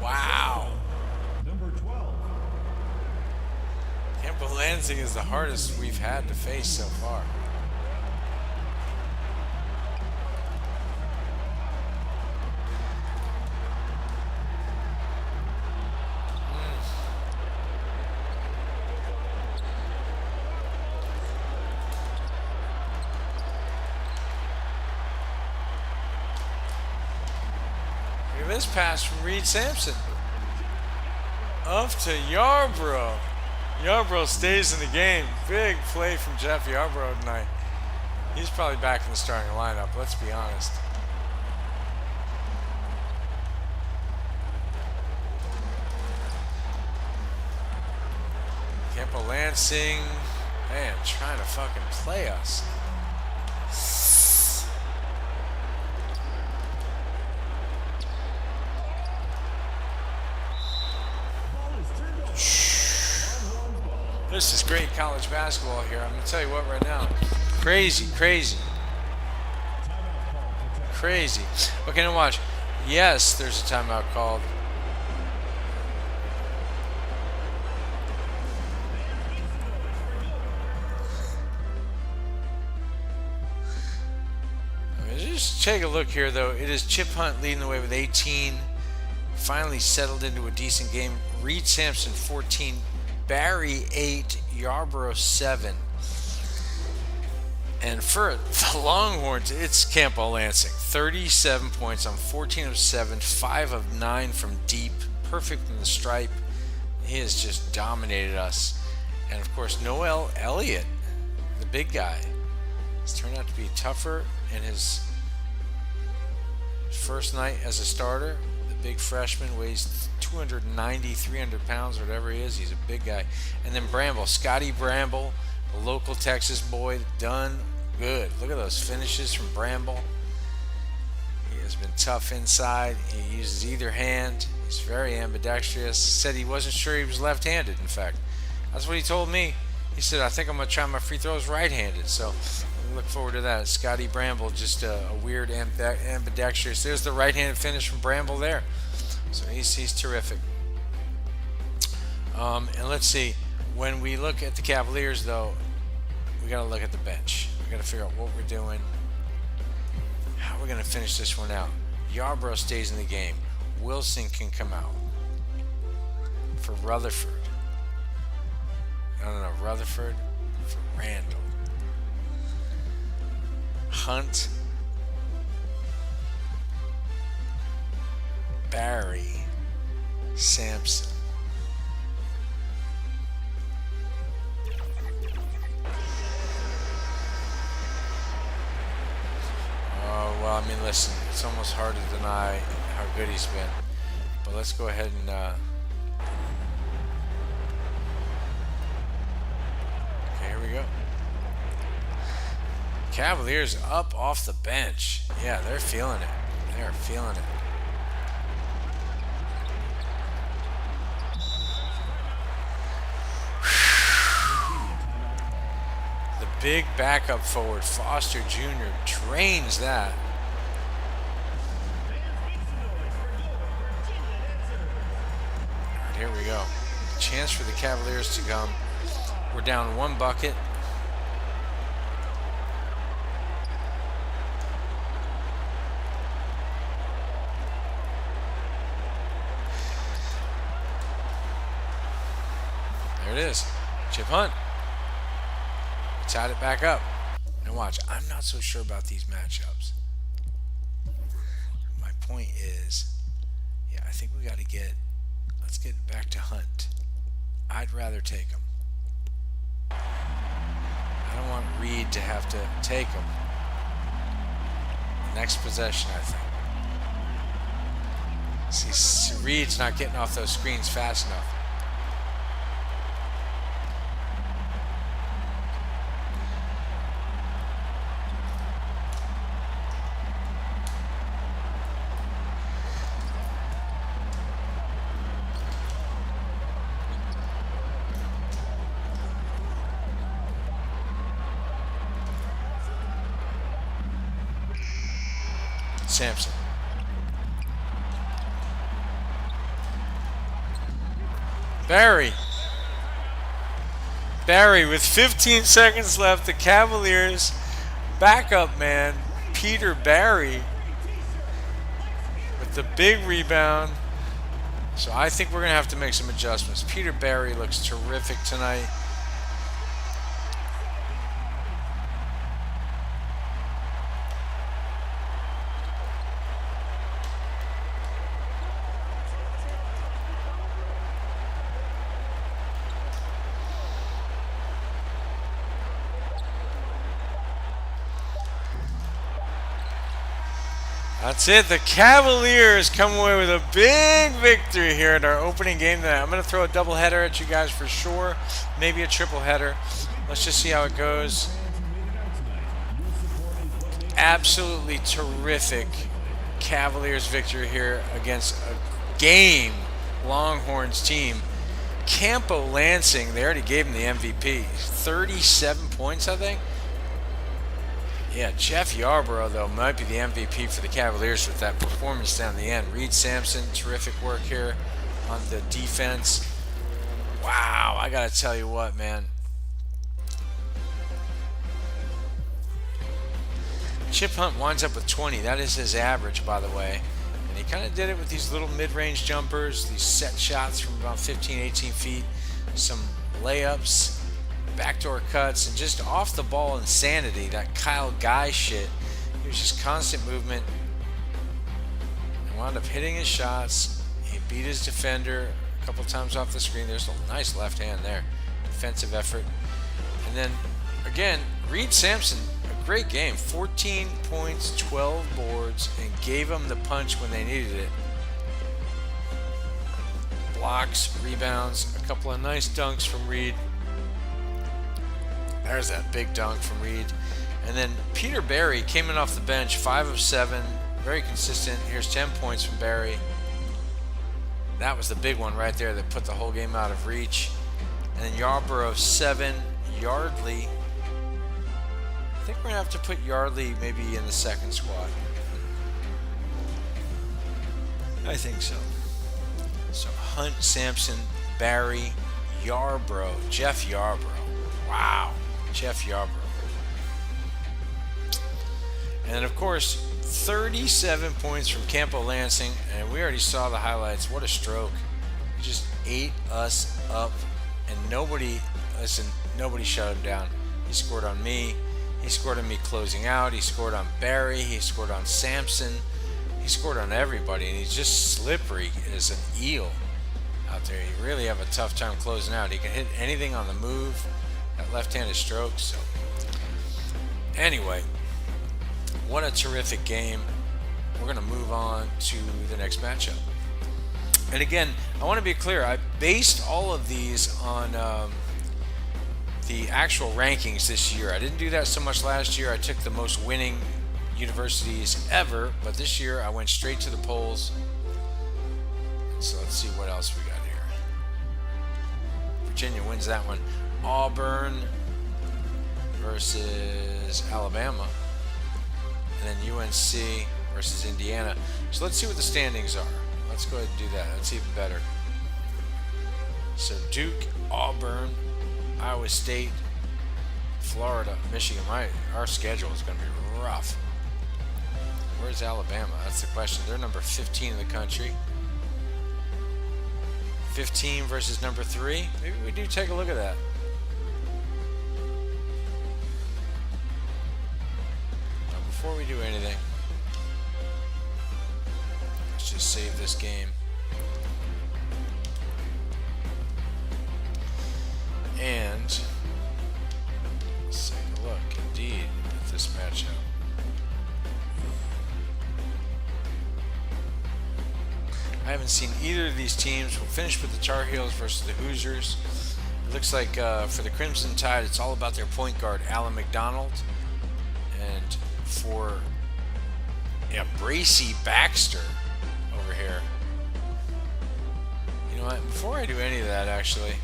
Wow. Campbell Lansing is the hardest we've had to face so far. Look at this pass from Reed Sampson. Up to Yarbrough. Yarbrough stays in the game. Big play from Jeff Yarbrough tonight. He's probably back in the starting lineup, let's be honest. Campbell Lansing, man, trying to fucking play us. This is great college basketball here. I'm going to tell you what right now. Crazy, crazy. Crazy. Okay, now watch. Yes, there's a timeout called. Just take a look here, though. It is Chip Hunt leading the way with 18. Finally settled into a decent game. Reed Sampson, 14. Barry 8, Yarbrough 7. And for the Longhorns, it's Campbell Lansing. 37 points on 14 of 7, 5 of 9 from deep, perfect in the stripe. He has just dominated us. And of course, Noel Elliott, the big guy, has turned out to be tougher in his first night as a starter. The big freshman weighs 290, 300 pounds, or whatever he is. He's a big guy. And then Bramble, Scotty Bramble, a local Texas boy, done good. Look at those finishes from Bramble. He has been tough inside. He uses either hand. He's very ambidextrous. Said he wasn't sure he was left-handed, in fact. That's what he told me. He said, I think I'm going to try my free throws right-handed. So we look forward to that. Scotty Bramble, just a weird ambidextrous. There's the right-handed finish from Bramble there. So he's terrific. And let's see. When we look at the Cavaliers, though, we got to look at the bench. We got to figure out what we're doing. How we're going to finish this one out. Yarbrough stays in the game. Wilson can come out. For Rutherford. No, Rutherford for Randall. Hunt. Barry. Sampson. Well, I mean, listen, it's almost hard to deny how good he's been. But let's go ahead and okay, here we go. Cavaliers up off the bench. Yeah, they're feeling it. They're feeling it. The big backup forward, Foster Jr., drains that. All right, here we go. Chance for the Cavaliers to come. We're down 1 bucket. There it is. Chip Hunt. Tied it back up. And watch, I'm not so sure about these matchups. My point is, yeah, I think we got to let's get back to Hunt. I'd rather take him. I don't want Reed to have to take him. Next possession, I think. See, Reed's not getting off those screens fast enough. Sampson. Barry with 15 seconds left. The Cavaliers backup man, Peter Barry, with the big rebound. So I think we're going to have to make some adjustments. Peter Barry looks terrific tonight. That's it. The Cavaliers come away with a big victory here at our opening game tonight. I'm going to throw a doubleheader at you guys for sure. Maybe a triple header. Let's just see how it goes. Absolutely terrific Cavaliers victory here against a game Longhorns team. Campo Lansing, they already gave him the MVP. 37 points, I think. Yeah, Jeff Yarborough, though, might be the MVP for the Cavaliers with that performance down the end. Reed Sampson, terrific work here on the defense. Wow, I got to tell you what, man. Chip Hunt winds up with 20. That is his average, by the way. And he kind of did it with these little mid-range jumpers, these set shots from about 15, 18 feet, some layups, backdoor cuts, and just off the ball insanity. That Kyle Guy shit. He was just constant movement. And wound up hitting his shots. He beat his defender a couple times off the screen. There's a nice left hand there. Defensive effort. And then, again, Reed Sampson, a great game. 14 points, 12 boards, and gave them the punch when they needed it. Blocks, rebounds, a couple of nice dunks from Reed. There's that big dunk from Reed. And then Peter Barry came in off the bench, 5 of 7, very consistent. Here's 10 points from Barry. That was the big one right there that put the whole game out of reach. And then Yarborough, 7. Yardley, I think we're going to have to put Yardley maybe in the second squad. I think so. So Hunt, Sampson, Barry, Yarborough, Jeff Yarborough. Wow. Jeff Yarborough. And then, of course, 37 points from Campo Lansing, and we already saw the highlights. What a stroke. He just ate us up, and nobody shut him down. He scored on me. He scored on me closing out. He scored on Barry. He scored on Sampson. He scored on everybody, and he's just slippery as an eel out there. You really have a tough time closing out. He can hit anything on the move. That left-handed stroke. So anyway, what a terrific game. We're going to move on to the next matchup. And again, I want to be clear. I based all of these on the actual rankings this year. I didn't do that so much last year. I took the most winning universities ever, but this year I went straight to the polls. So let's see what else we got here. Virginia wins that one. Auburn versus Alabama. And then UNC versus Indiana. So let's see what the standings are. Let's go ahead and do that. That's even better. So Duke, Auburn, Iowa State, Florida, Michigan. Our schedule is going to be rough. Where's Alabama? That's the question. They're number 15 in the country. 15 versus number 3. Maybe we do take a look at that. Now, before we do anything, let's just save this game. And let's take a look, indeed, at this matchup. I haven't seen either of these teams. We'll finish with the Tar Heels versus the Hoosiers. It looks like for the Crimson Tide, it's all about their point guard, Alan McDonald. And for Bracey Baxter over here. You know what? Before I do any of that, actually,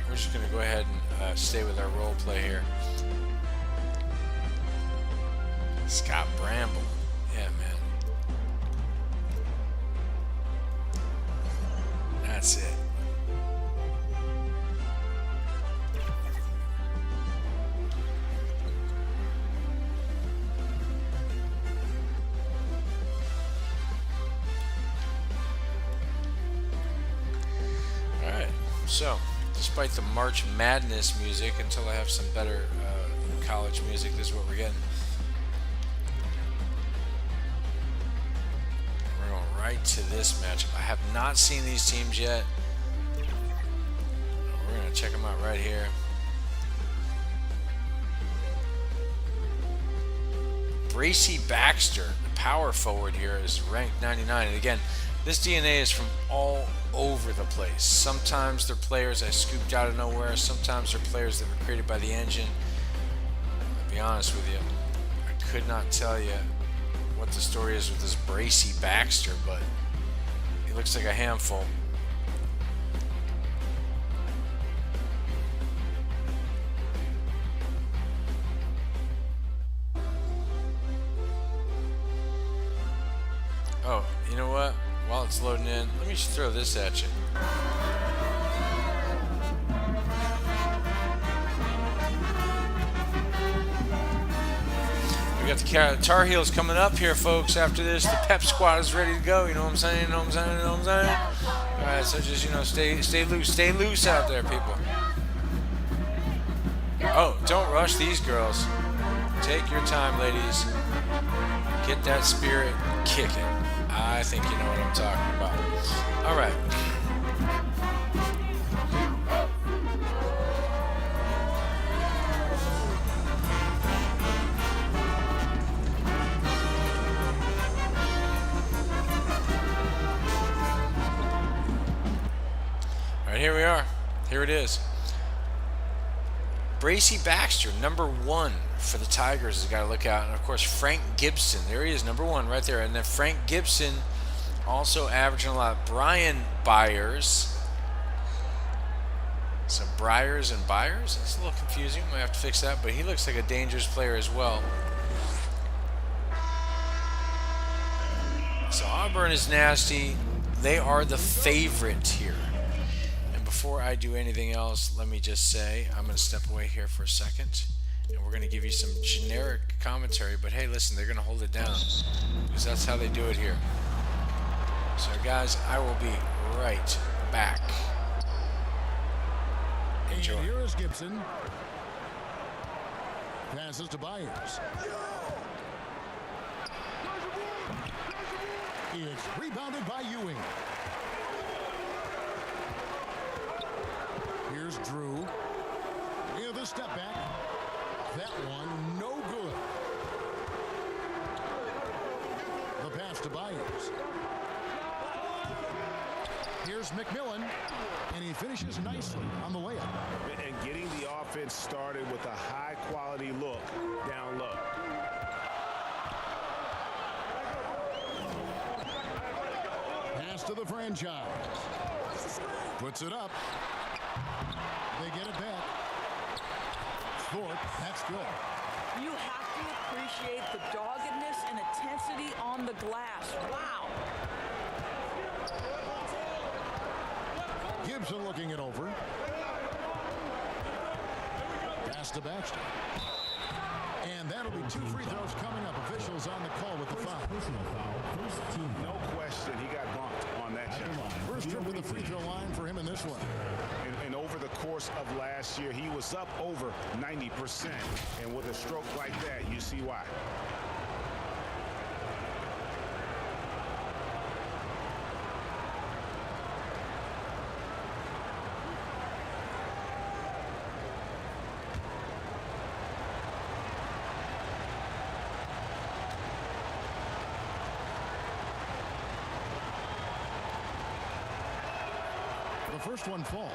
we're just going to go ahead and stay with our role play here. Scott Bramble. Yeah, man. That's it. All right. So, despite the March Madness music, until I have some better college music, this is what we're getting. We're going right to this matchup. I have not seen these teams yet. We're going to check them out right here. Bracey Baxter, the power forward here, is ranked 99. And again, this DNA is from all over the place. Sometimes they're players I scooped out of nowhere. Sometimes they're players that were created by the engine. I'll be honest with you, I could not tell you what the story is with this Bracey Baxter, but he looks like a handful. Oh, you know what? While it's loading in, let me just throw this at you. We got the Tar Heels coming up here, folks. After this, the Pep Squad is ready to go. You know what I'm saying? You know what I'm saying? You know what I'm saying? All right, so just, stay loose out there, people. Oh, don't rush these girls. Take your time, ladies. Get that spirit kicking. I think you know what I'm talking about. All right. All right, here we are. Here it is. Bracey Baxter, number 1 for the Tigers, has got to look out. And, of course, Frank Gibson. There he is, number 1 right there. And then Frank Gibson also averaging a lot. Brian Byers. So Briars and Byers? That's a little confusing. Might have to fix that. But he looks like a dangerous player as well. So Auburn is nasty. They are the favorite here. Before I do anything else, let me just say, I'm going to step away here for a second, and we're going to give you some generic commentary, but hey, listen, they're going to hold it down, because that's how they do it here. So guys, I will be right back. Enjoy. And here is Gibson. Passes to Byers. It's rebounded by Ewing. Here's Drew. Into the step back. That one, no good. The pass to Byers. Here's McMillan, and he finishes nicely on the layup. And getting the offense started with a high-quality look down low. Pass to the franchise. Puts it up. They get it back. Thorpe, that's good. You have to appreciate the doggedness and intensity on the glass. Wow. Gibson looking it over. Pass to Baxter. And that'll be 2 free throws coming up. Officials on the call with the foul. Personal foul. First team No foul. question, he got bumped on that At the shot. line. First trip to the free throw line for him in this one. And over the course of last year, he was up over 90%. And with a stroke like that, you see why. The first one falls.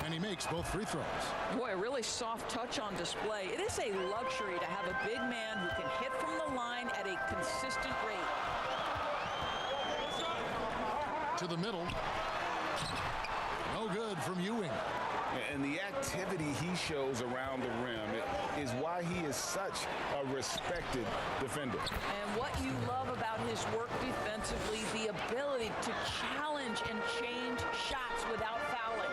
And he makes both free throws. Boy, a really soft touch on display. It is a luxury to have a big man who can hit from the line at a consistent rate. To the middle. No good from Ewing. And the activity he shows around the rim is why he is such a respected defender. And what you love about his work defensively, the ability to challenge and change shots without fouling.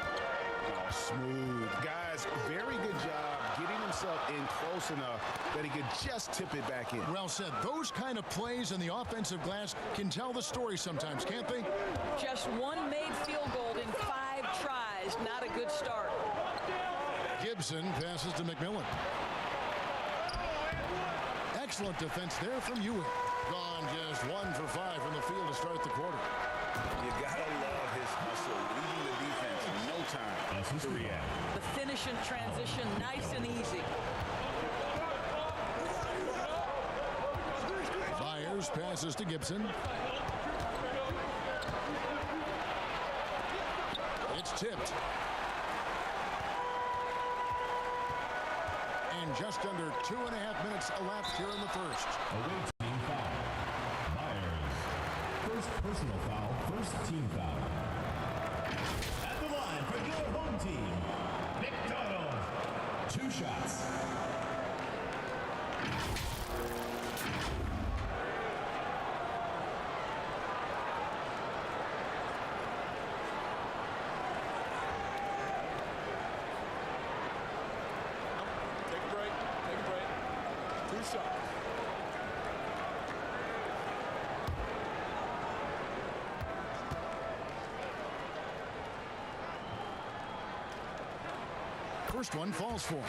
Oh, smooth. Guys, very good job getting himself in close enough that he could just tip it back in. Well said. Those kind of plays in the offensive glass can tell the story sometimes, can't they? Just one made field goal in 5 tries. Not a good start. Gibson passes to McMillan. Excellent defense there from Ewing. Gone just 1 for 5 from the field to start the quarter. You gotta love his hustle, leading the defense in no time to react. The finish and transition, nice and easy. Byers passes to Gibson. It's tipped. And just under 2.5 minutes elapsed here in the first. Away team foul. Myers. First personal foul. First team foul. At the line for your home team, McDonald. 2 shots. Take a break. Take a break. 2 shots. First one falls for him.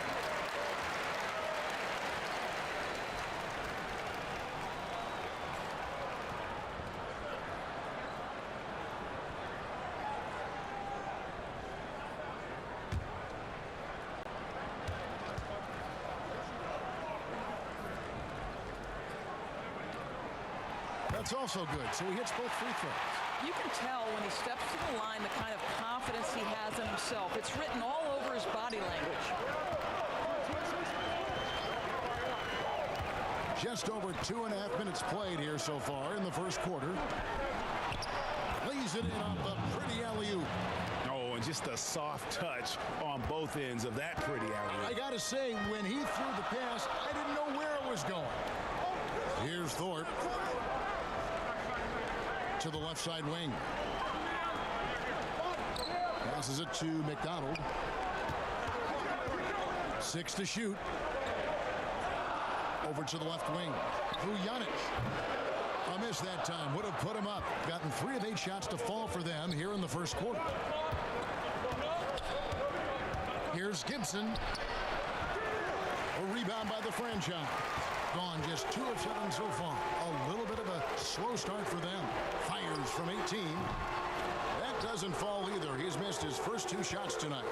That's also good, so he hits both free throws. You can tell when he steps to the line the kind of confidence he has in himself. It's written all over his body language. Just over 2.5 minutes played here so far in the first quarter. Lays it in on the pretty alley-oop. Oh, and just a soft touch on both ends of that pretty alley. I gotta say, when he threw the pass, I didn't know where it was going. Here's Thorpe. To the left side wing. Passes it to McDonald. 6 to shoot. Over to the left wing. Vujanic. A miss that time. Would have put him up. Gotten 3 of 8 shots to fall for them here in the first quarter. Here's Gibson. rebound by the franchise. Gone just 2 of 7 so far. A little bit of a slow start for them. Fires from 18. That doesn't fall either. He's missed his first 2 shots tonight.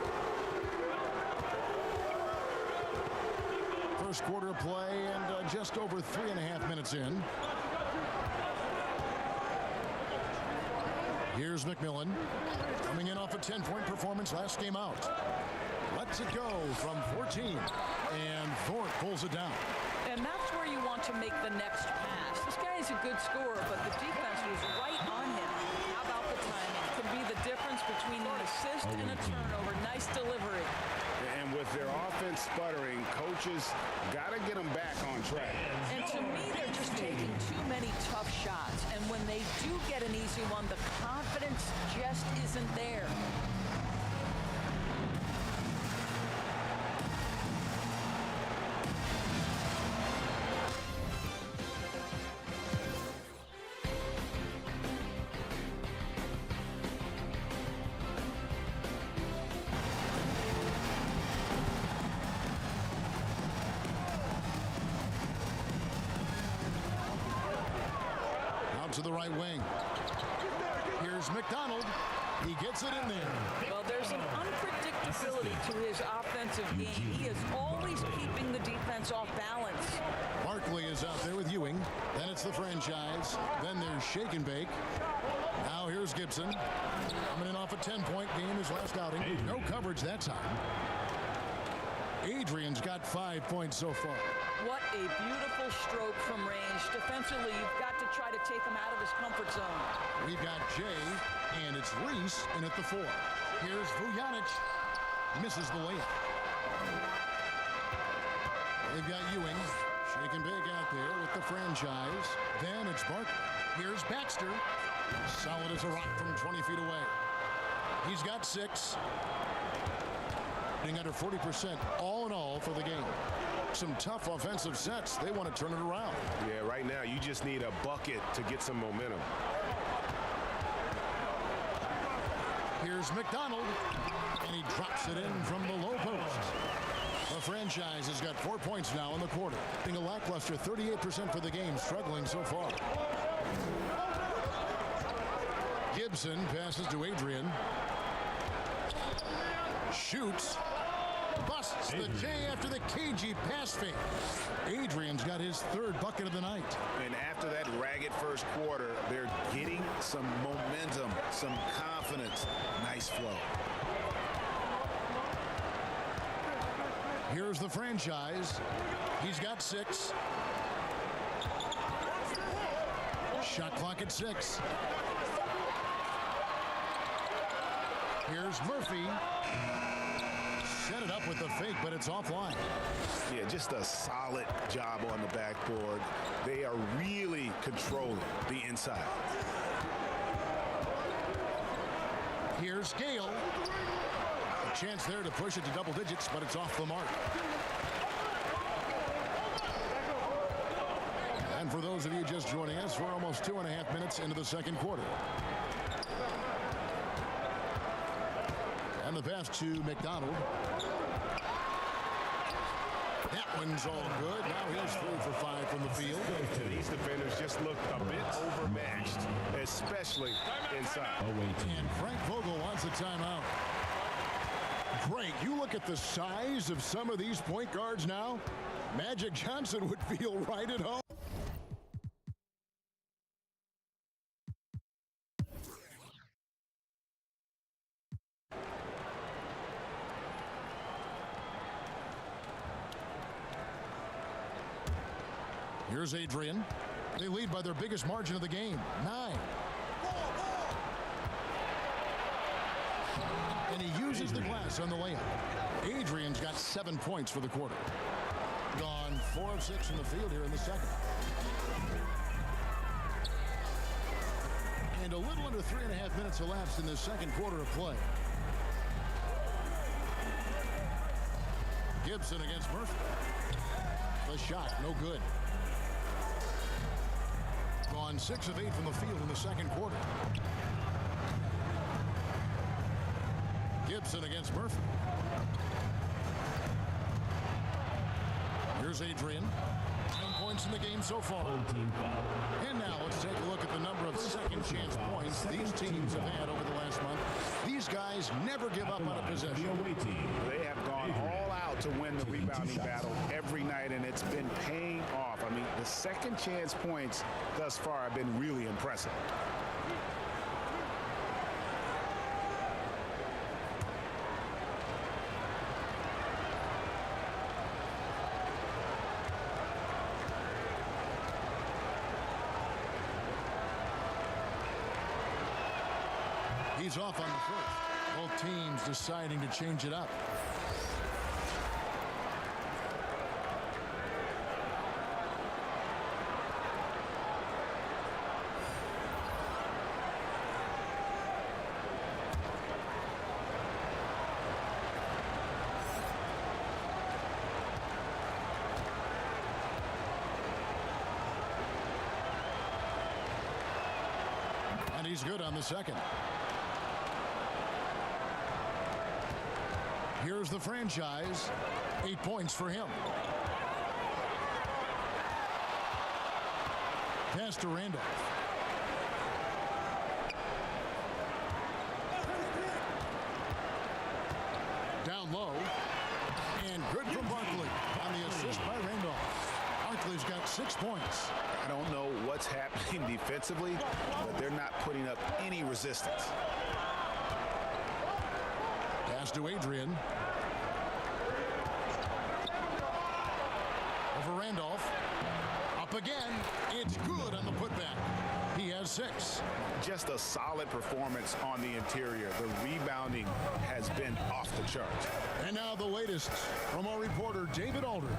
First quarter of play and just over 3.5 minutes in. Here's McMillan coming in off a 10-point performance last game out. Lets it go from 14, and Thorpe pulls it down. And that's where you want to make the next pass. This guy is a good scorer, but the defense was right on him. How about the timing? Could be the difference between an assist and a turnover. Nice delivery. And with their offense sputtering, coaches got to get them back on track. And to me, they're just taking too many tough shots. And when they do get an easy one, the confidence just isn't there. To the right wing. Here's McDonald. He gets it in there. Well, there's an unpredictability to his offensive game. He is always keeping the defense off balance. Barkley is out there with Ewing. Then it's the franchise. Then there's Shake and Bake. Now here's Gibson. Coming in off a 10-point game his last outing. No coverage that time. Adrian's got 5 points so far. What a beautiful stroke from range. Defensively, you've got to try to take him out of his comfort zone. We've got Jay, and it's Reese in at the 4. Here's Vujanic. Misses the layup. They've got Ewing. Shake and Bake out there with the franchise. Then it's Barkley. Here's Baxter. Solid as a rock from 20 feet away. He's got 6. Under 40% all in all for the game. Some tough offensive sets. They want to turn it around. Yeah, right now you just need a bucket to get some momentum. Here's McDonald, and he drops it in from the low post. The franchise has got 4 points now in the quarter. Being a lackluster 38% for the game, struggling so far. Gibson passes to Adrian. Shoots. Busts the J after the cagey pass fake. Adrian's got his 3rd bucket of the night. And after that ragged first quarter, they're getting some momentum, some confidence. Nice flow. Here's the franchise. He's got 6. Shot clock at 6. Here's Murphy. Set it up with the fake, but it's offline. Yeah, just a solid job on the backboard. They are really controlling the inside. Here's Gale. A chance there to push it to double digits, but it's off the mark. And for those of you just joining us, we're almost 2.5 minutes into the second quarter. And the pass to McDonald. That one's all good. Now he's 3 for 5 from the field. These defenders just looked a bit overmatched, especially inside. And Frank Vogel wants a timeout. Frank, you look at the size of some of these point guards now. Magic Johnson would feel right at home. Here's Adrian. They lead by their biggest margin of the game, 9. And he uses the glass on the layup. Adrian's got 7 points for the quarter. Gone 4 of 6 from the field here in the second. And a little under 3.5 minutes elapsed in the second quarter of play. Gibson against Murphy. The shot, no good. Gone 6 of 8 from the field in the second quarter. Gibson against Murphy. Here's Adrian. 10 points in the game so far. And now let's take a look at the number of second chance points these teams have had over the last month. These guys never give up on a possession. They have gone all out to win the rebounding battle every night, and it's been paying off. I mean, the second chance points thus far have been really impressive. He's off on the first. Both teams deciding to change it up. And he's good on the second. Here's the franchise. 8 points for him. Pass to Randolph. Down low. And good from Barkley on the assist by Randolph. Barkley's got 6 points. I don't know what's happening defensively, but they're not putting up any resistance. Pass to Adrian. Over Randolph. Up again. It's good on the putback. He has 6. Just a solid performance on the interior. The rebounding has been off the charts. And now the latest from our reporter, David Aldridge.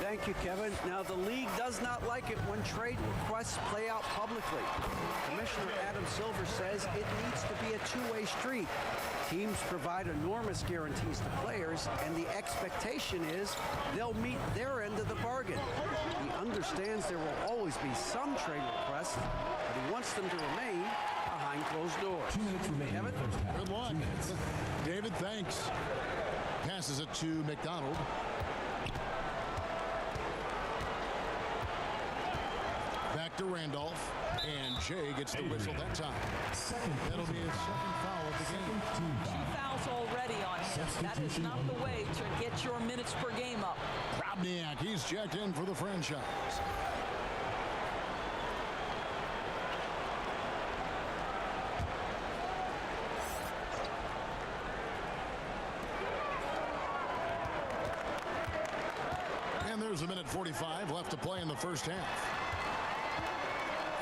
Thank you, Kevin. Now, the league does not like it when trade requests play out publicly. Commissioner Adam Silver says it needs to be a two-way street. Teams provide enormous guarantees to players, and the expectation is they'll meet their end of the bargain. He understands there will always be some trade requests, but he wants them to remain behind closed doors. 2 minutes remaining. Kevin? Good luck. David, thanks. Passes it to McDonald. Back to Randolph. And Jay gets the whistle that time. That'll be his second foul of the game. 2 fouls already on him. That is not the way to get your minutes per game up. Probniak, he's checked in for the franchise. And there's a minute 45 left to play in the first half.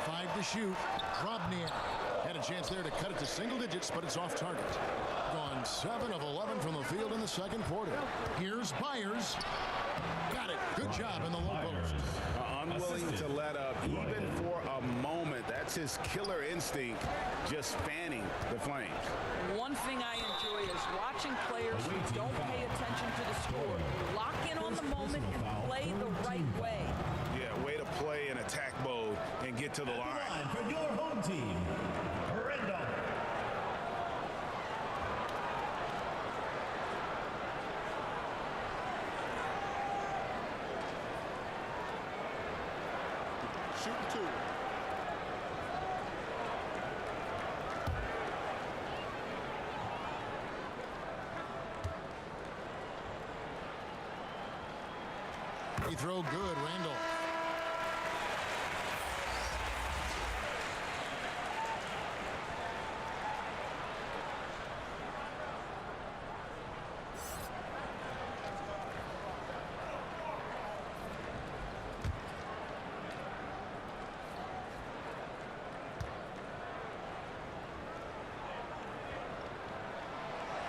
5 to shoot. Probniak had a chance there to cut it to single digits, but it's off target. Gone 7 of 11 from the field in the second quarter. Here's Byers. Got it. Good job in the low post. Unwilling to let up even for a moment. That's his killer instinct, just fanning the flames. One thing I enjoy is watching players who don't pay attention to the score. Lock in on the moment and play the right way. Yeah, way to play in attack mode and get to the line. For your home team, Randolph. Shooting 2. He throw good, Randolph.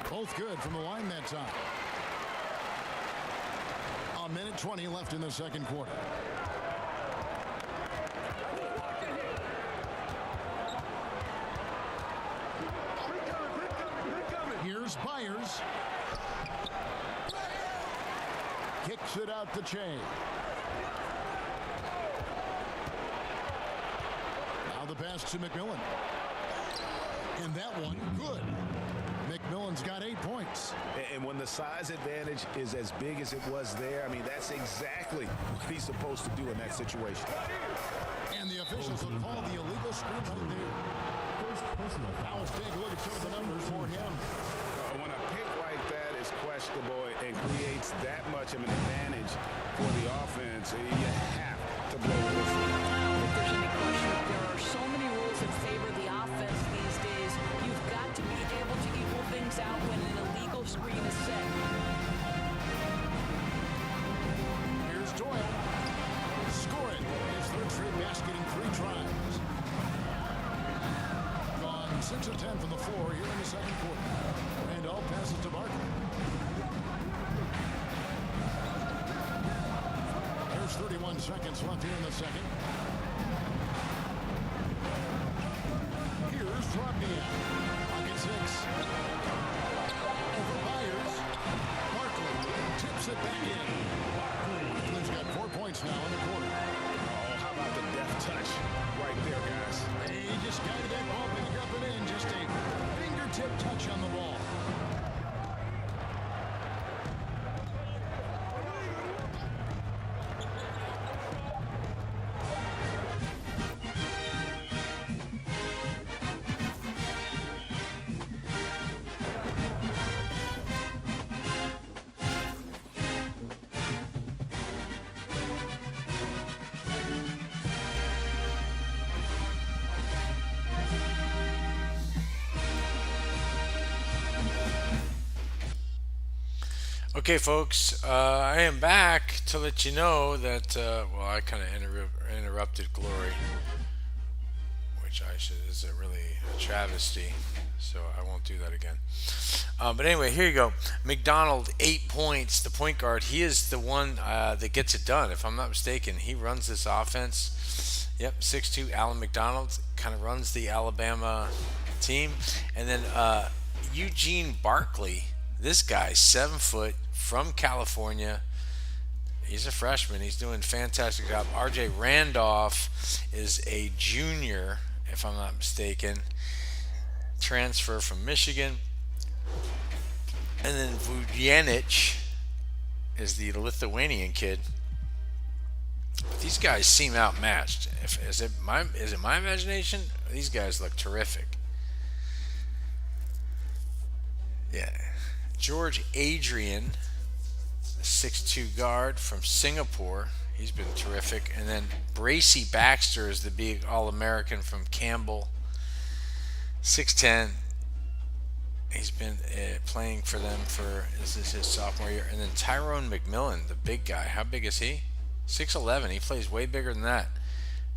Both good from the line that time. A minute 20 left in the second quarter. Here's Byers. Kicks it out the chain. Now the pass to McMillan. And that one, good. McMillan's got 8 points. And when the size advantage is as big as it was there, I mean, that's exactly what he's supposed to do in that situation. And the officials have called the illegal screen right there. First personal foul. Let's take a look at some of the numbers for him. When a pick like that is questionable and creates that much of an advantage for the offense, you have to blow the whistle. If there's any question, there are so many rules that favor the offense these days. You've got to be able to equal things out when an illegal screen is set. Here's Doyle. Scoring his third straight basket in 3 tries. Gone 6 of 10 from the floor here in the second quarter. And all passes to Barkley. There's 31 seconds left here in the second. Here's Trotman. Pocket 6. Over Myers. Barkley tips it back in. Barkley's got 4 points now in the quarter. Oh, how about the deft touch right there, guys? He just guided that ball back up and in. Just a fingertip touch on the ball. Okay, folks, I am back to let you know that, well, I kind of interrupted Glory, which is a really a travesty, so I won't do that again. But anyway, here you go. McDonald, 8 points, the point guard. He is the one that gets it done, if I'm not mistaken. He runs this offense. Yep, 6'2", Alan McDonald, kind of runs the Alabama team. And then Eugene Barkley, this guy, 7 foot, from California. He's a freshman. He's doing a fantastic job. RJ Randolph is a junior, if I'm not mistaken. Transfer from Michigan. And then Vujanic is the Lithuanian kid. But these guys seem outmatched. Is it my imagination? These guys look terrific. Yeah. George Adrian, the 6'2" guard from Singapore. He's been terrific. And then Bracy Baxter is the big All-American from Campbell, 6'10". He's been playing for them this is his sophomore year. And then Tyrone McMillan, the big guy. How big is he? 6'11". He plays way bigger than that.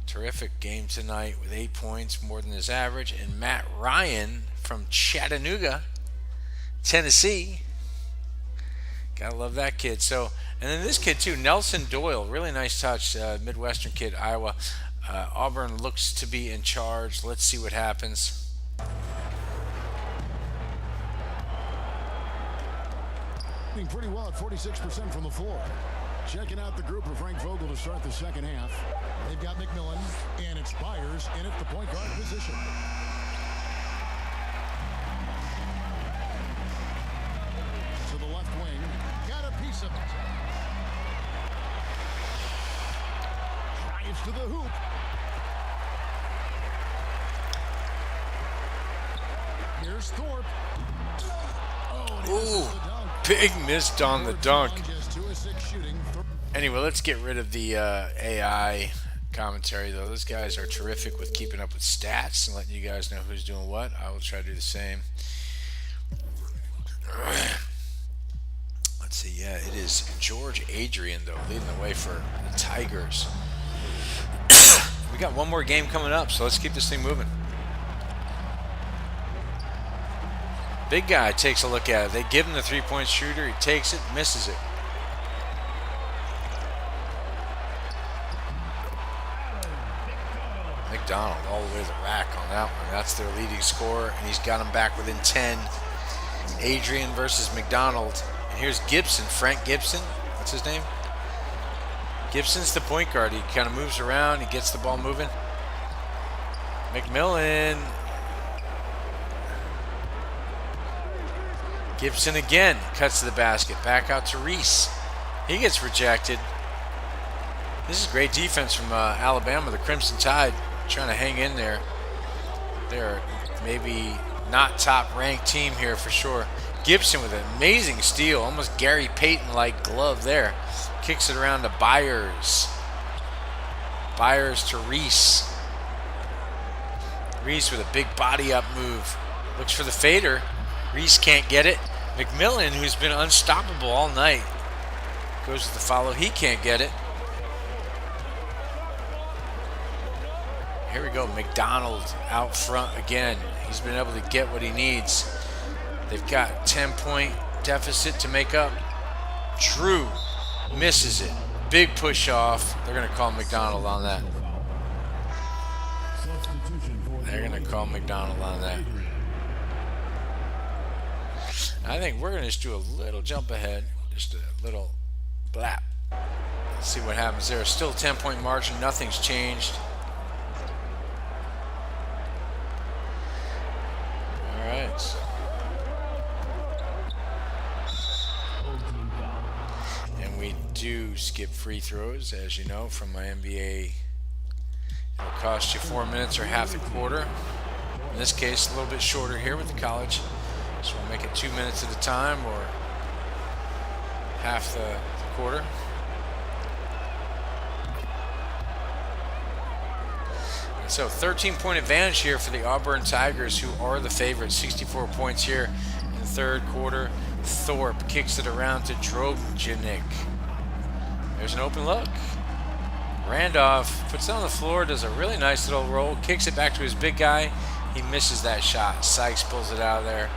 Terrific game tonight with 8 points, more than his average. And Matt Ryan from Chattanooga, Tennessee. Gotta love that kid. So, and then this kid too, Nelson Doyle, really nice touch, Midwestern kid, Iowa. Auburn looks to be in charge. Let's see what happens. Doing pretty well at 46% from the floor. Checking out the group of Frank Vogel to start the second half. They've got McMillan, and it's Myers in at the point guard position. To the left wing, got a piece of it. Drives to the hoop. Here's Thorpe. Oh, Ooh, big missed on the dunk. Anyway, let's get rid of the AI commentary, though. Those guys are terrific with keeping up with stats and letting you guys know who's doing what. I will try to do the same. Let's see. Yeah, it is George Adrian, though, leading the way for the Tigers. We got one more game coming up, so let's keep this thing moving. Big guy takes a look at it. They give him the three-point shooter. He takes it, misses it. McDonald all the way to the rack on that one. That's their leading scorer, and he's got him back within 10. Adrian versus McDonald. And here's Gibson, Frank Gibson. What's his name? Gibson's the point guard. He kind of moves around. He gets the ball moving. McMillan. Gibson again cuts to the basket. Back out to Reese. He gets rejected. This is great defense from Alabama, the Crimson Tide, trying to hang in there. They're maybe not top-ranked team here for sure. Gibson with an amazing steal, almost Gary Payton-like glove there. Kicks it around to Byers. Byers to Reese. Reese with a big body-up move. Looks for the fader. Reese can't get it. McMillan, who's been unstoppable all night, goes to the follow. He can't get it. Here we go. McDonald out front again. He's been able to get what he needs. They've got 10-point deficit to make up. Drew misses it. Big push off. They're going to call McDonald on that. They're going to call McDonald on that. I think we're going to just do a little jump ahead. Just a little blap. Let's see what happens there. Still a 10-point margin. Nothing's changed. All right. And we do skip free throws, as you know, from my NBA. It'll cost you 4 minutes or half the quarter. In this case, a little bit shorter here with the college. So we'll make it 2 minutes at a time or half the quarter. And so 13-point advantage here for the Auburn Tigers, who are the favorites. 64 points here in the third quarter. Thorpe kicks it around to Drobjanik. There's an open look. Randolph puts it on the floor, does a really nice little roll, kicks it back to his big guy. He misses that shot. Sykes pulls it out of there.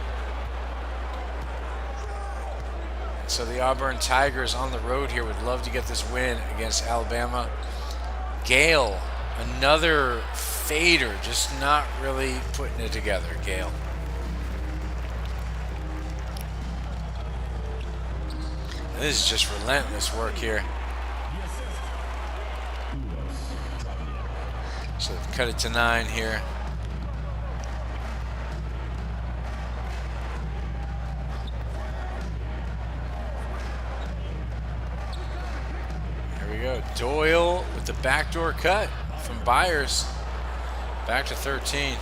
So the Auburn Tigers on the road here would love to get this win against Alabama. Gale, another fader, just not really putting it together, Gale. And this is just relentless work here. So they've cut it to 9 here. Here we go. Doyle with the backdoor cut from Byers. Back to 13.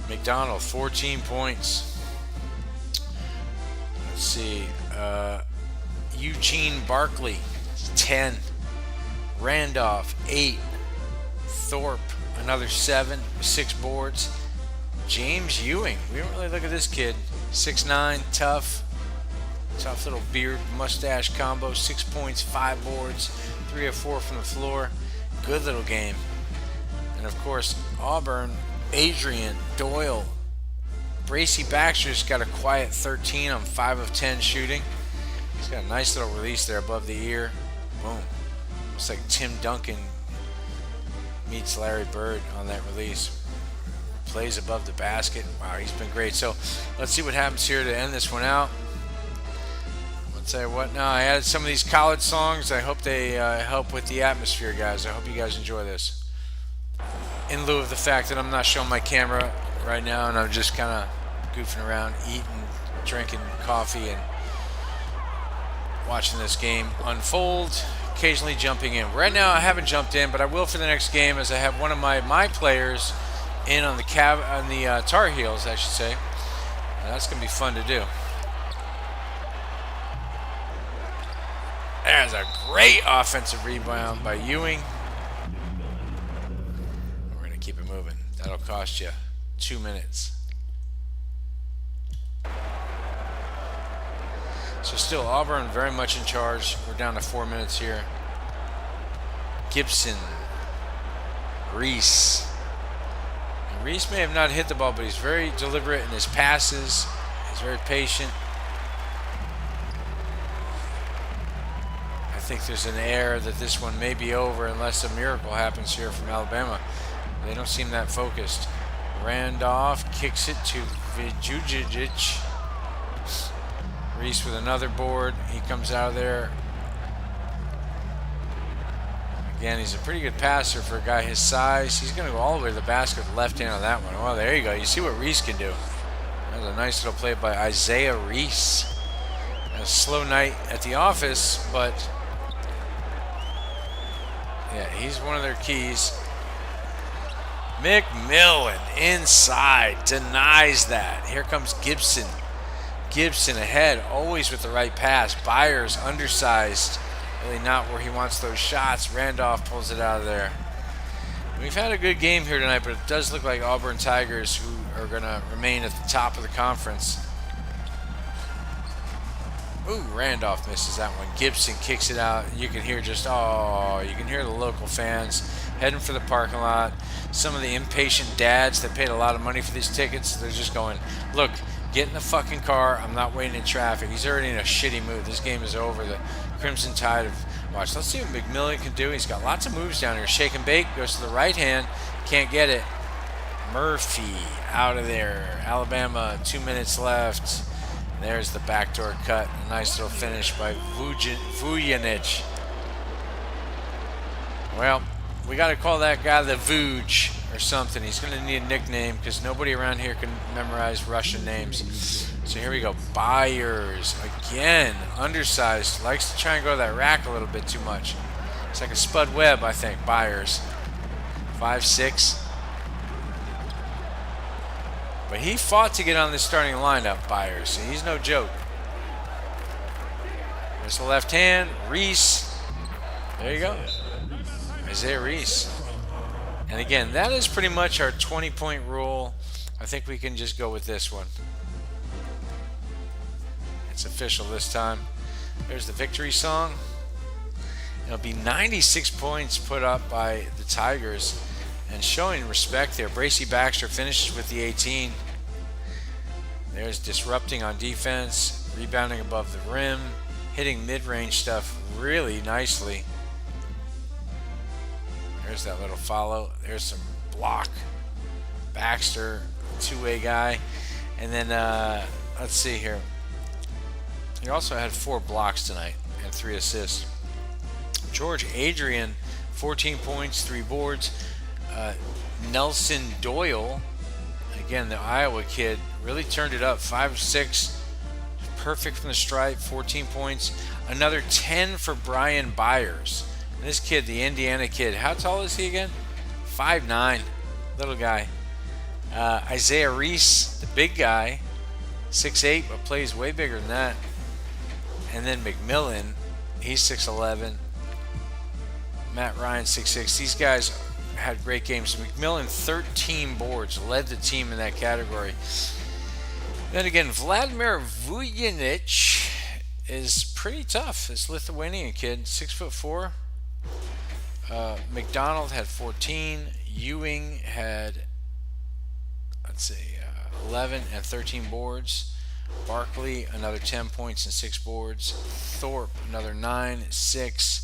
McDonald, 14 points. Let's see. Eugene Barkley, 10. Randolph, 8. Thorpe, another 7, 6 boards. James Ewing, we don't really look at this kid. 6'9", tough little beard, mustache combo. 6 points, 5 boards, 3 of 4 from the floor. Good little game. And of course, Auburn, Adrian, Doyle, Bracey Baxter's got a quiet 13 on 5 of 10 shooting. He's got a nice little release there above the ear. Boom. Looks like Tim Duncan meets Larry Bird on that release. Plays above the basket. Wow, he's been great. So let's see what happens here to end this one out. I'll tell you what now, I added some of these college songs. I hope they help with the atmosphere, guys. I hope you guys enjoy this. In lieu of the fact that I'm not showing my camera right now and I'm just kind of goofing around, eating, drinking coffee, and watching this game unfold, occasionally jumping in. Right now I haven't jumped in, but I will for the next game, as I have one of my players in on the Tar Heels, I should say. And that's going to be fun to do. There's a great offensive rebound by Ewing. Keep it moving. That'll cost you 2 minutes. So still Auburn very much in charge. We're down to 4 minutes here. Gibson. Reese. And Reese may have not hit the ball, but he's very deliberate in his passes. He's very patient. I think there's an air that this one may be over unless a miracle happens here from Alabama. They don't seem that focused. Randolph kicks it to Vijujic. Reese with another board. He comes out of there. Again, he's a pretty good passer for a guy his size. He's going to go all the way to the basket with the left hand on that one. Oh, there you go. You see what Reese can do. That was a nice little play by Isaiah Reese. A slow night at the office, but yeah, he's one of their keys. McMillan inside, denies that. Here comes Gibson. Gibson ahead, always with the right pass. Byers undersized, really not where he wants those shots. Randolph pulls it out of there. We've had a good game here tonight, but it does look like Auburn Tigers, who are going to remain at the top of the conference. Ooh, Randolph misses that one. Gibson kicks it out. You can hear just, oh, you can hear the local fans heading for the parking lot. Some of the impatient dads that paid a lot of money for these tickets, they're just going, look, get in the fucking car. I'm not waiting in traffic. He's already in a shitty mood. This game is over. The Crimson Tide of, watch, let's see what McMillan can do. He's got lots of moves down here. Shake and bake, goes to the right hand. Can't get it. Murphy out of there. Alabama, 2 minutes left. There's the backdoor cut. A nice little finish by Vujanic. Well, we got to call that guy the Vuj or something. He's going to need a nickname because nobody around here can memorize Russian names. So here we go. Byers again, undersized. Likes to try and go to that rack a little bit too much. It's like a Spud Webb, I think. Byers, 5'6". But he fought to get on the starting lineup, Byers. So he's no joke. There's the left hand. Reese. There you go. Isaiah Reese. And again, that is pretty much our 20-point rule. I think we can just go with this one. It's official this time. There's the victory song. It'll be 96 points put up by the Tigers. And showing respect there. Bracey Baxter finishes with the 18. There's disrupting on defense, rebounding above the rim, hitting mid-range stuff really nicely. There's that little follow. There's some block. Baxter, two-way guy. And then, let's see here. He also had 4 blocks tonight and 3 assists. George Adrian, 14 points, 3 boards. Nelson Doyle, again, the Iowa kid, really turned it up. 5'6", perfect from the stripe, 14 points. Another 10 for Brian Byers. And this kid, the Indiana kid, how tall is he again? 5'9", little guy. Isaiah Reese, the big guy, 6'8", but plays way bigger than that. And then McMillan, he's 6'11". Matt Ryan, 6'6". These guys had great games. McMillan, 13 boards, led the team in that category. Then again, Vladimir Vujanic is pretty tough. This Lithuanian kid, 6'4". McDonald had 14. Ewing had, let's see, 11 and 13 boards. Barkley, another 10 points and 6 boards. Thorpe, another 9, 6.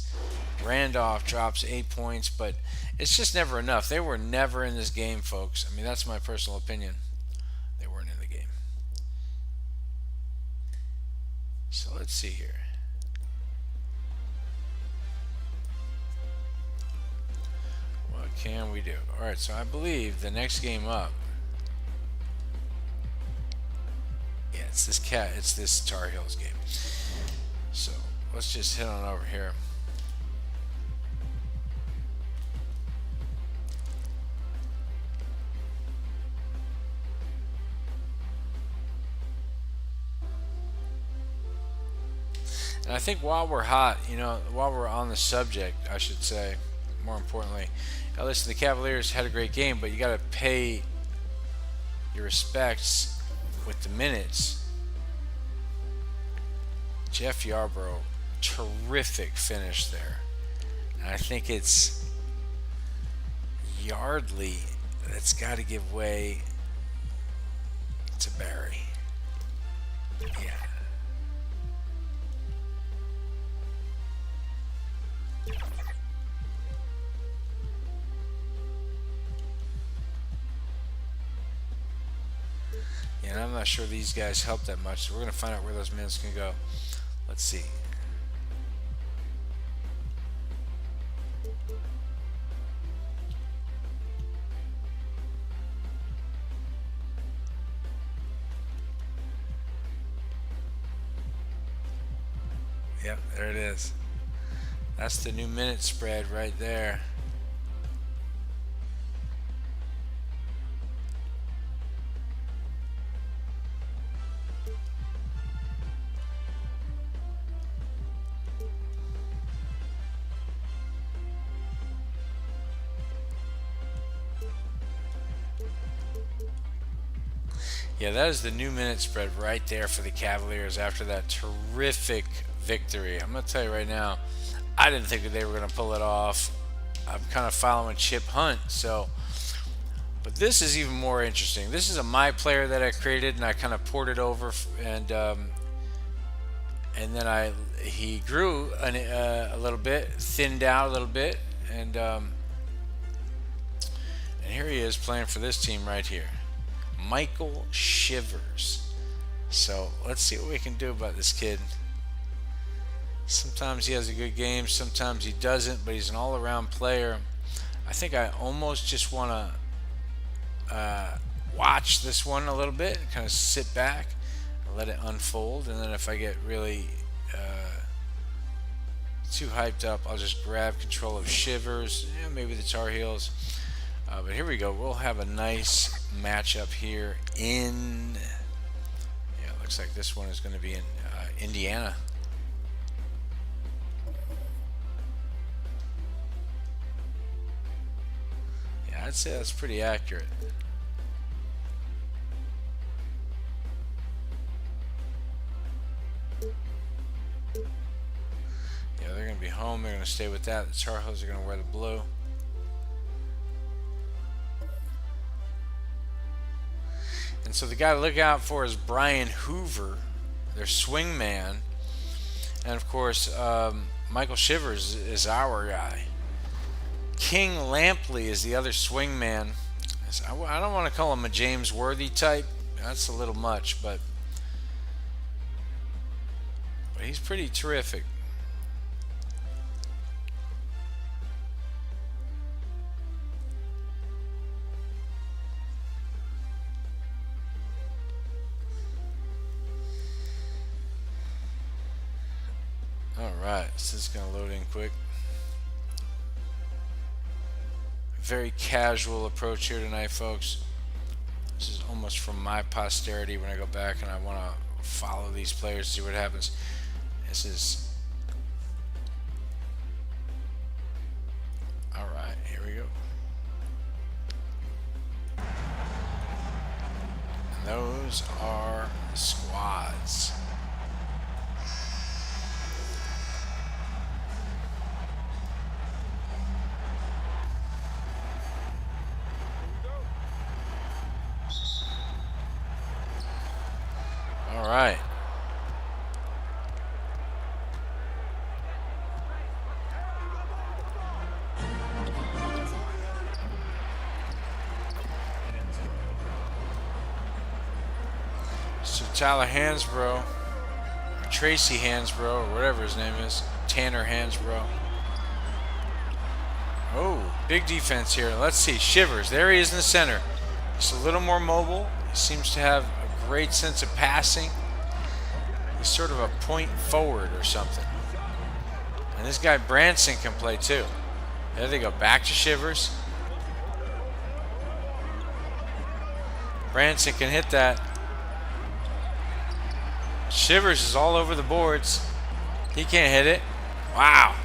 Randolph drops 8 points, but it's just never enough. They were never in this game, folks. I mean, that's my personal opinion. They weren't in the game. So let's see here. What can we do? All right, so I believe the next game up. Yeah, it's this Tar Heels game. So let's just head on over here. And I think while we're hot, while we're on the subject, I should say, more importantly, listen, the Cavaliers had a great game, but you got to pay your respects with the minutes. Jeff Yarbrough, terrific finish there. And I think it's Yardley that's got to give way to Barry. Yeah. not sure these guys help that much. So we're going to find out where those minutes can go. Let's see. Yep, there it is. That's the new minute spread right there. Yeah, that is the new minute spread right there for the Cavaliers after that terrific victory. I'm going to tell you right now, I didn't think that they were going to pull it off. I'm kind of following Chip Hunt, but this is even more interesting. This is a my player that I created, and I kind of poured it over, and then he grew a little bit, thinned out a little bit, and here he is playing for this team right here. Michael Shivers. So let's see what we can do about this kid. Sometimes he has a good game, sometimes he doesn't, but he's an all-around player. I think I almost just want to watch this one a little bit and kind of sit back and let it unfold, and then if I get really too hyped up, I'll just grab control of Shivers, maybe the Tar Heels. But here we go. We'll have a nice matchup here in, it looks like this one is going to be in Indiana. Yeah, I'd say that's pretty accurate. Yeah, they're going to be home. They're going to stay with that. The Tar Heels are going to wear the blue. And so the guy to look out for is Brian Hoover, their swing man. And of course, Michael Shivers is our guy. King Lampley is the other swing man. I don't want to call him a James Worthy type. That's a little much, but he's pretty terrific. Alright, this is going to load in quick. Very casual approach here tonight, folks. This is almost from my posterity when I go back and I want to follow these players, see what happens. This is... Alright, here we go. And those are the squads. All right. So Tyler Hansbrough, or Tracy Hansbrough, or whatever his name is, Tanner Hansbrough. Oh, big defense here. Let's see, Shivers. There he is in the center. Just a little more mobile. He seems to have a great sense of passing. He's sort of a point forward or something. And this guy Branson can play too. There they go, back to Shivers. Branson can hit that. Shivers is all over the boards. He can't hit it. Wow.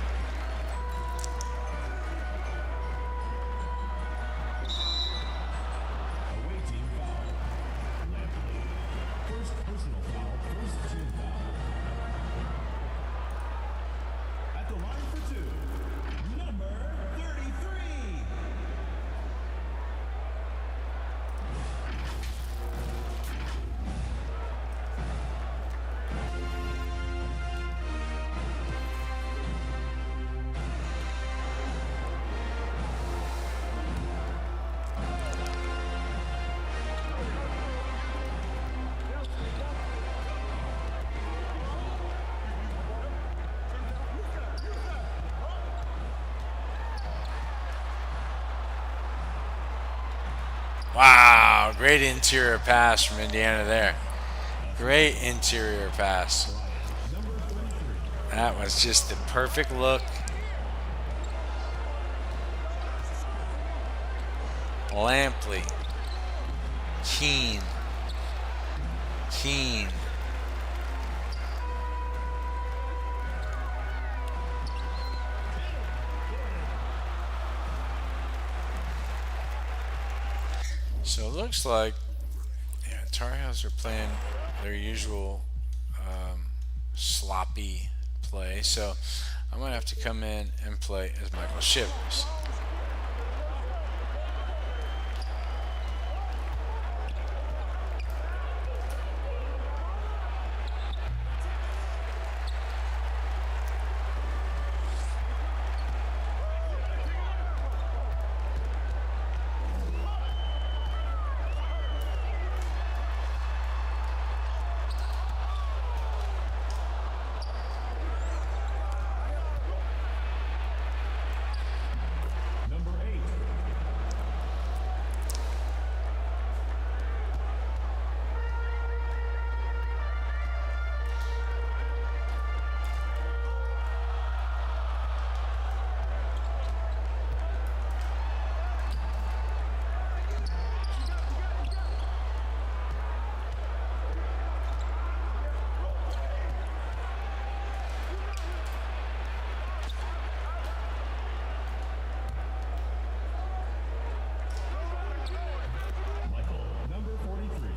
great interior pass from Indiana there. Great interior pass. That was just the perfect look. Lampley. Keene. So it looks like Tar Heels are playing their usual sloppy play. So I'm going to have to come in and play as Michael Shivers.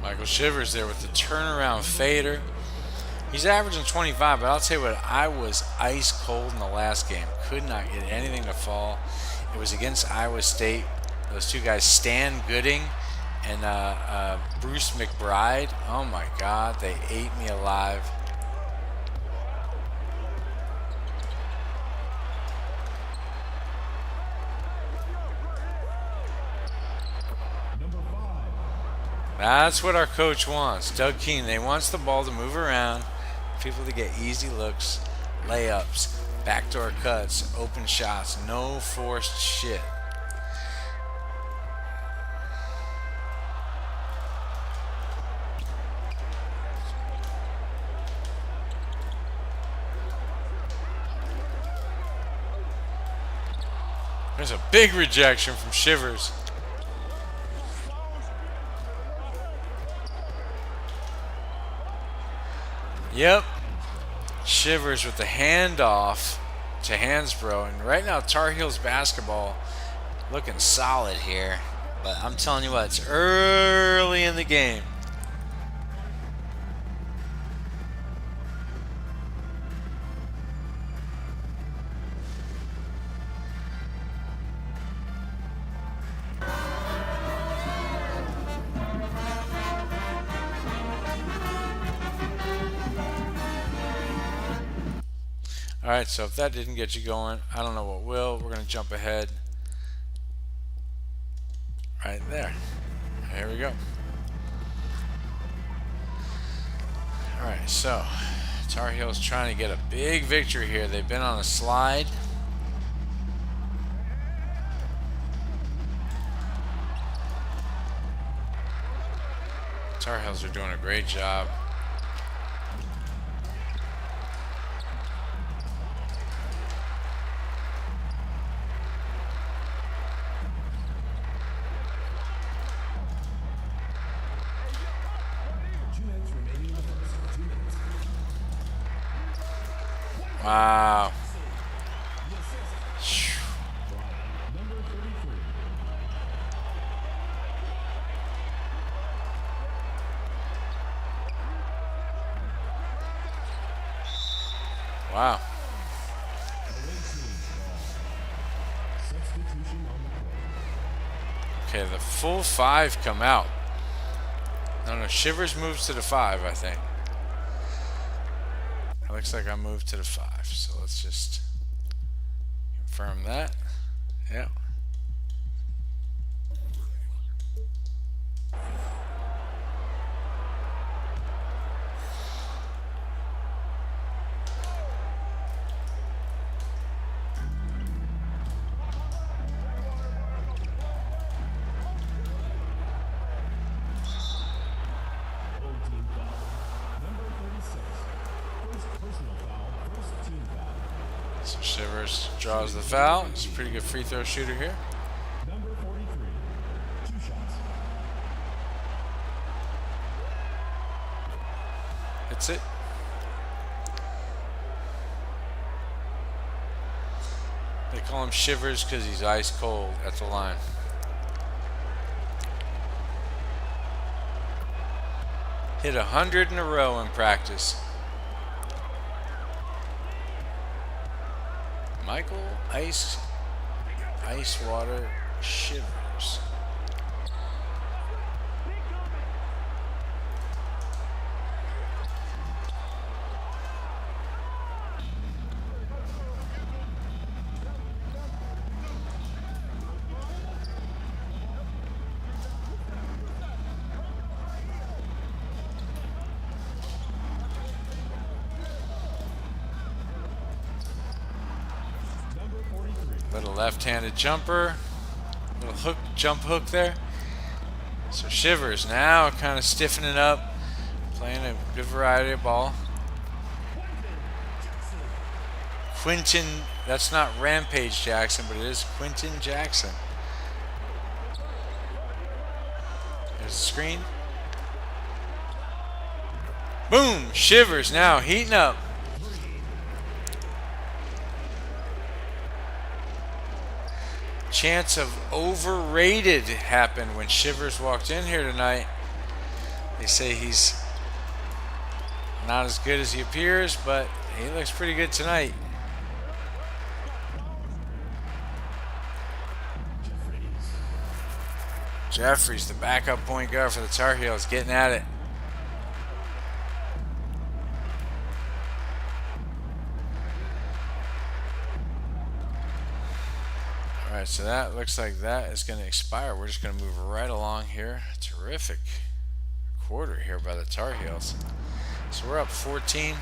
Michael Shivers there with the turnaround fader. He's averaging 25, but I'll tell you what, I was ice cold in the last game. Could not get anything to fall. It was against Iowa State. Those two guys, Stan Gooding and Bruce McBride. Oh my God, they ate me alive. That's what our coach wants. Doug Keene, they wants the ball to move around, people to get easy looks, layups, backdoor cuts, open shots, no forced shit. There's a big rejection from Shivers. Yep. Shivers with the handoff to Hansbrough. And right now, Tar Heels basketball looking solid here. But I'm telling you what, it's early in the game. All right, so if that didn't get you going, I don't know what will. We're going to jump ahead right there. Here we go. All right, so Tar Heels trying to get a big victory here. They've been on a slide. Tar Heels are doing a great job. Wow. Wow. Okay, the full five come out. No, Shivers moves to the 5, I think. It looks like I moved to the 5, so let's just confirm that. Yeah. Shivers draws the foul. He's a pretty good free throw shooter here. Number 43. 2 shots. Hits it. They call him Shivers because he's ice cold at the line. Hit 100 in a row in practice. Michael Ice Water Shivers. Little left-handed jumper, little hook, jump hook there. So Shivers now kind of stiffening up, playing a good variety of ball. Quentin, that's not Rampage Jackson, but it is Quentin Jackson. There's the screen. Boom! Shivers now heating up. Chance of overrated happened when Shivers walked in here tonight. They say he's not as good as he appears, but he looks pretty good tonight. Jeffries, the backup point guard for the Tar Heels, getting at it. Alright, so that looks like that is going to expire. We're just going to move right along here. Terrific quarter here by the Tar Heels. So we're up 14.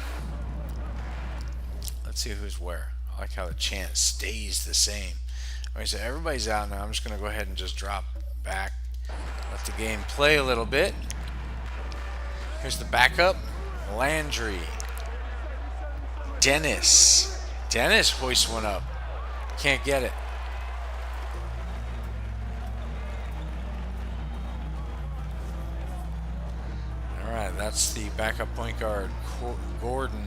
Let's see who's where. I like how the chant stays the same. Alright, so everybody's out now. I'm just going to go ahead and just drop back. Let the game play a little bit. Here's the backup. Landry. Dennis. Dennis hoists one up. Can't get it. Alright, that's the backup point guard, Gordon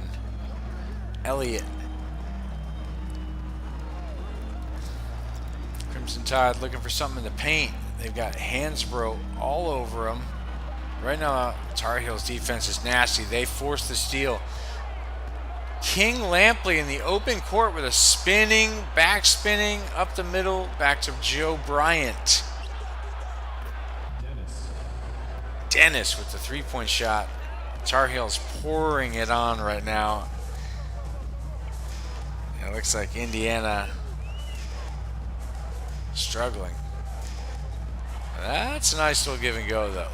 Elliott. Crimson Tide looking for something in the paint. They've got Hansbrough all over them. Right now, Tar Heels defense is nasty. They force the steal. King Lampley in the open court with a spinning, back spinning, up the middle, back to Joe Bryant. Dennis with the three-point shot. Tar Heels pouring it on right now. It looks like Indiana struggling. That's a nice little give and go, though.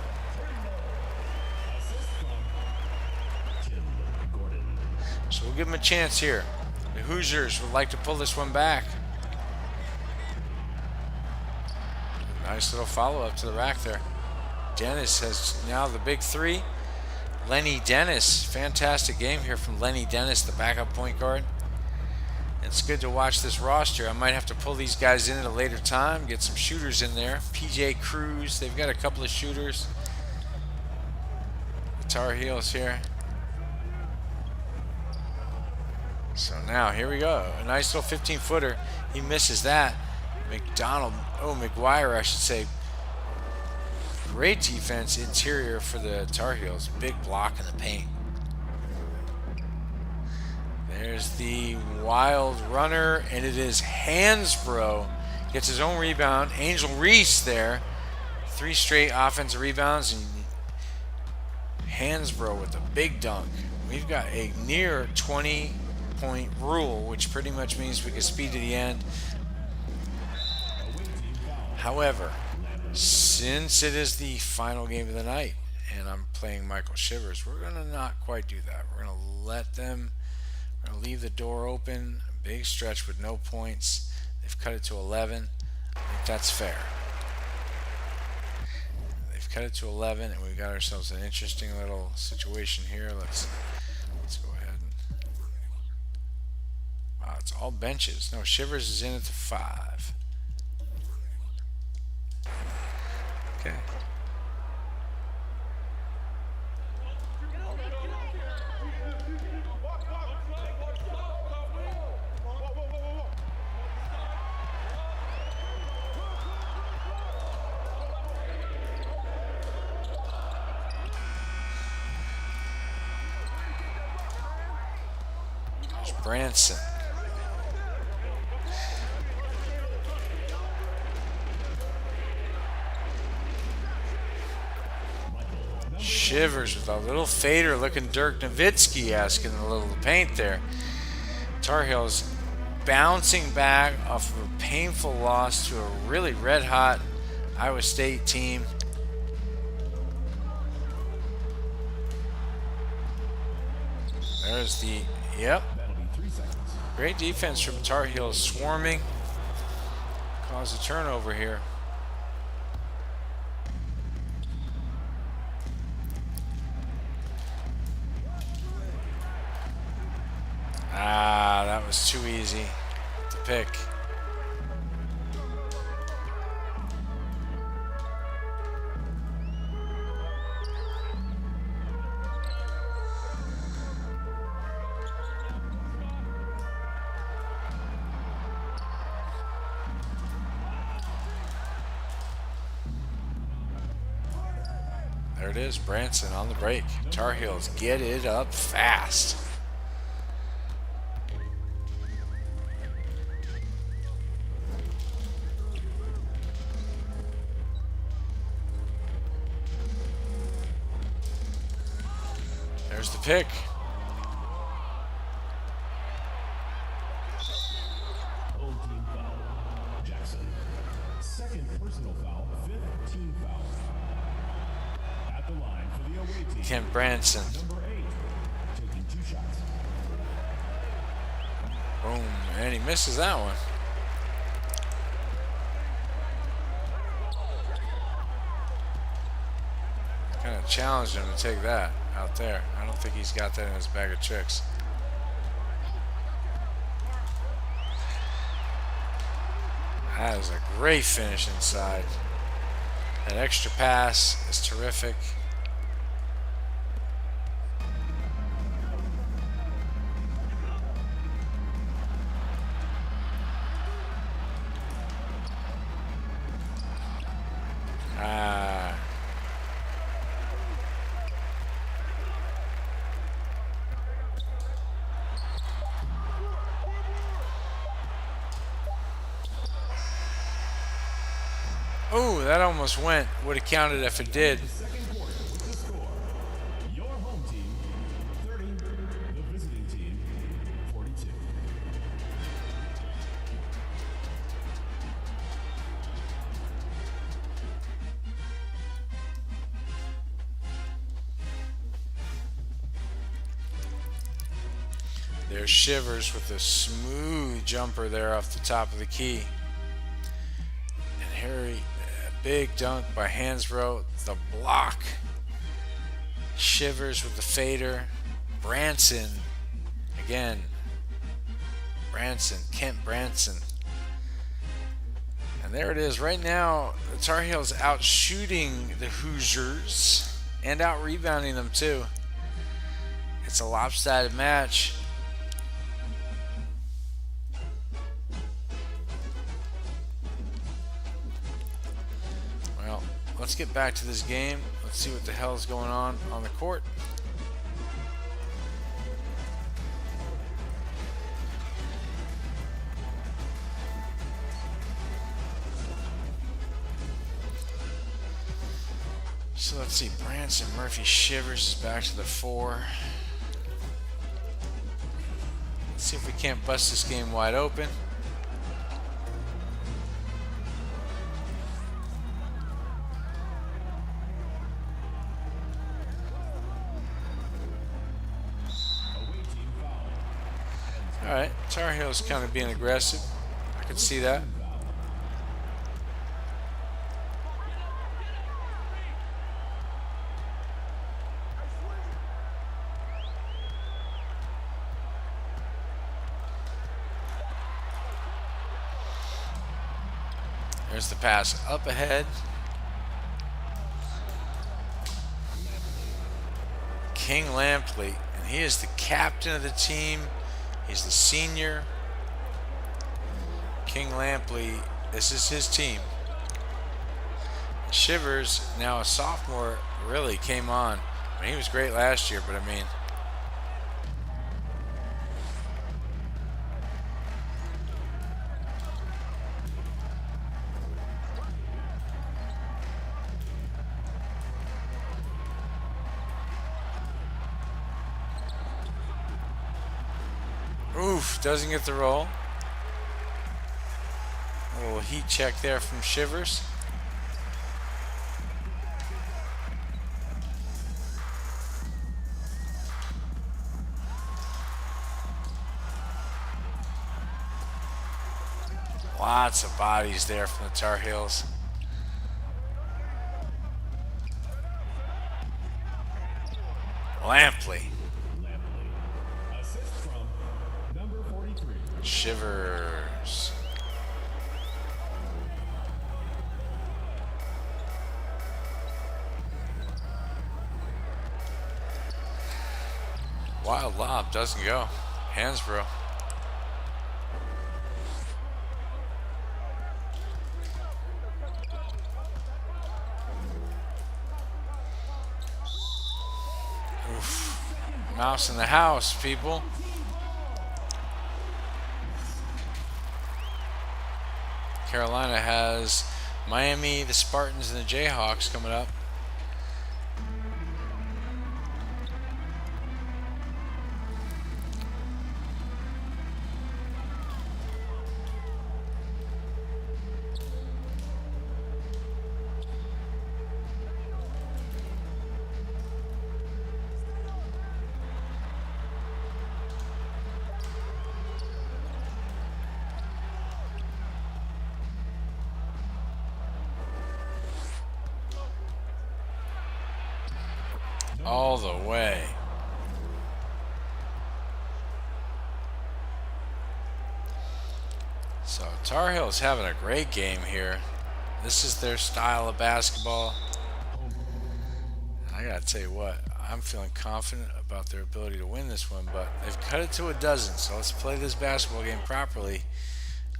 So we'll give them a chance here. The Hoosiers would like to pull this one back. Nice little follow-up to the rack there. Dennis has now the big three. Lenny Dennis, fantastic game here from Lenny Dennis, the backup point guard. It's good to watch this roster. I might have to pull these guys in at a later time, get some shooters in there. PJ Cruz, they've got a couple of shooters. The Tar Heels here. So now, here we go. A nice little 15-footer. He misses that. McGuire, I should say. Great defense interior for the Tar Heels. Big block in the paint. There's the wild runner, and it is Hansbrough. Gets his own rebound. Angel Reese there. 3 straight offensive rebounds, and Hansbrough with a big dunk. We've got a near 20-point rule, which pretty much means we can speed to the end. However, since it is the final game of the night and I'm playing Michael Shivers, we're going to not quite do that. We're going to let them, we're going to leave the door open. A big stretch with no points. They've cut it to 11. I think that's fair. They've cut it to 11, and we've got ourselves an interesting little situation here. Let's go ahead and... It's all benches. No, Shivers is in at the 5. Okay. There's Branson. Shivers with a little fader looking Dirk Nowitzki-esque in the little paint there. Tar Heels bouncing back off of a painful loss to a really red-hot Iowa State team. There's the, yep. Great defense from Tar Heels, swarming. Cause a turnover here. That was too easy to pick. There it is, Branson on the break. Tar Heels get it up fast. There's the pick. Old team foul. Jackson. Second personal foul. Fifth team foul. At the line for the away team. Kent Branson. Number 8. Taking 2 shots. Boom. And he misses that one. Kind of challenged him to take that out there. I don't think he's got that in his bag of tricks. That is a great finish inside. That extra pass is terrific. Oh, that almost went. Would have counted if it did. Second quarter with the score. Your home team 30. The visiting team 42. There's Shivers with a smooth jumper there off the top of the key. And Harry, a big dunk by Hansbrough, the block. Shivers with the fader. Branson, again. Kent Branson. And there it is. Right now, the Tar Heels out shooting the Hoosiers and out rebounding them too. It's a lopsided match. Well, let's get back to this game. Let's see what the hell is going on the court. So let's see, Branson, Murphy, Shivers is back to the 4. Let's see if we can't bust this game wide open. All right, Tar Heels kind of being aggressive. I can see that. There's the pass up ahead. King Lampley, and he is the captain of the team. He's the senior. King Lampley, this is his team. Shivers, now a sophomore, really came on. I mean, he was great last year, but I mean, oof, doesn't get the roll. A little heat check there from Shivers. Lots of bodies there from the Tar Heels. Lampley. Assist from number 43. Shivers. Wild lob, doesn't go. Hansbrough. Mouse in the house, people. Carolina has Miami, the Spartans, and the Jayhawks coming up. All the way. So Tar Heels having a great game here. This is their style of basketball. I gotta tell you what, I'm feeling confident about their ability to win this one, but they've cut it to a dozen, so let's play this basketball game properly.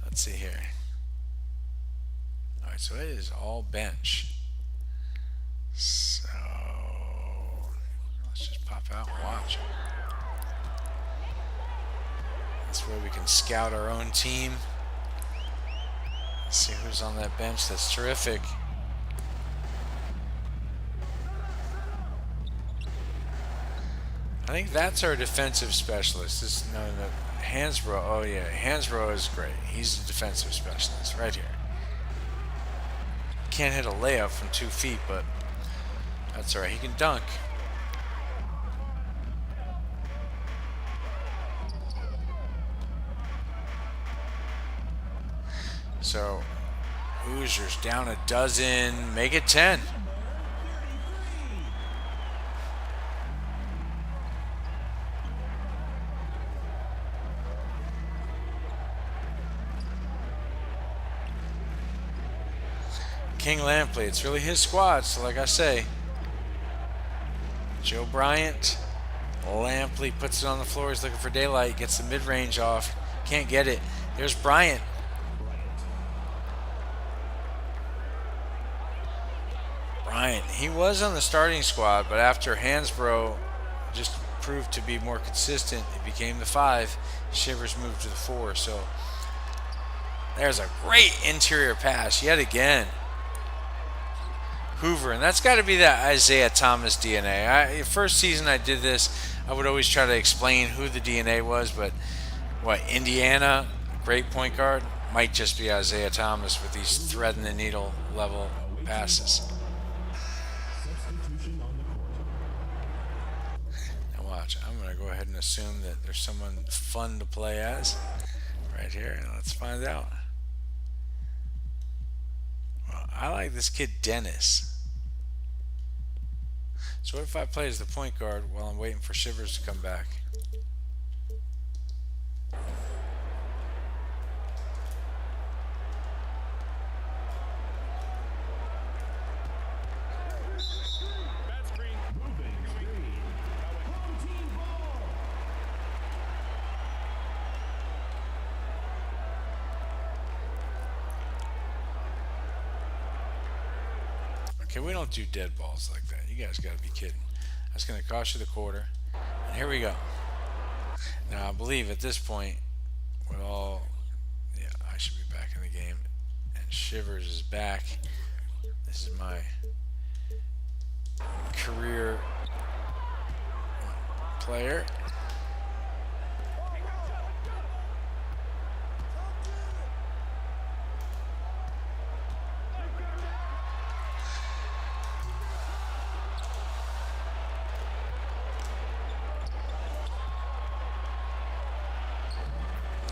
Let's see here. Alright, so it is all bench. So let's just pop out and watch. That's where we can scout our own team. Let's see who's on that bench. That's terrific. I think that's our defensive specialist. This no Hansbrough. Oh yeah, Hansbrough is great. He's the defensive specialist right here. Can't hit a layup from 2 feet, but that's all right. He can dunk. So Hoosiers down a dozen, make it 10. King Lampley, it's really his squad, so like I say, Joe Bryant, Lampley puts it on the floor, he's looking for daylight, gets the mid-range off, can't get it. There's Bryant. Bryant, he was on the starting squad, but after Hansbrough just proved to be more consistent, he became the 5. Shivers moved to the 4, so there's a great interior pass yet again. Hoover, and that's got to be that Isaiah Thomas DNA. First season I did this, I would always try to explain who the DNA was, but what, Indiana, great point guard, might just be Isaiah Thomas with these threading the needle level passes. Substitution on the court. Now watch, I'm going to go ahead and assume that there's someone fun to play as right here, and let's find out. Well, I like this kid Dennis. So what if I play as the point guard while I'm waiting for Shivers to come back? Okay, we don't do dead balls like that. You guys got to be kidding. That's going to cost you the quarter. And here we go. Now, I believe at this point, with all, yeah, I should be back in the game. And Shivers is back. This is my career player.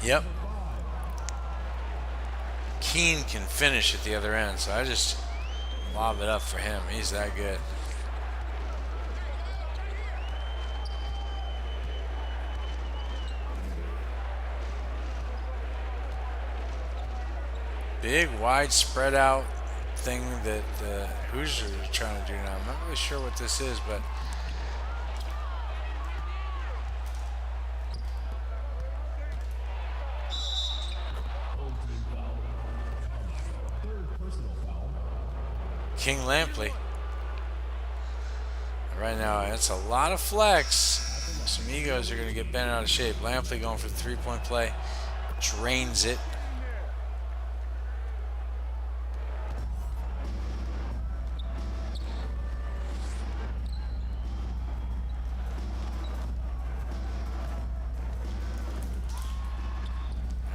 Yep. Keene can finish at the other end, so I just lob it up for him. He's that good. Big, wide, spread out thing that the Hoosiers are trying to do now. I'm not really sure what this is, but King Lampley. Right now, it's a lot of flex. Some egos are going to get bent out of shape. Lampley going for the three-point play. Drains it.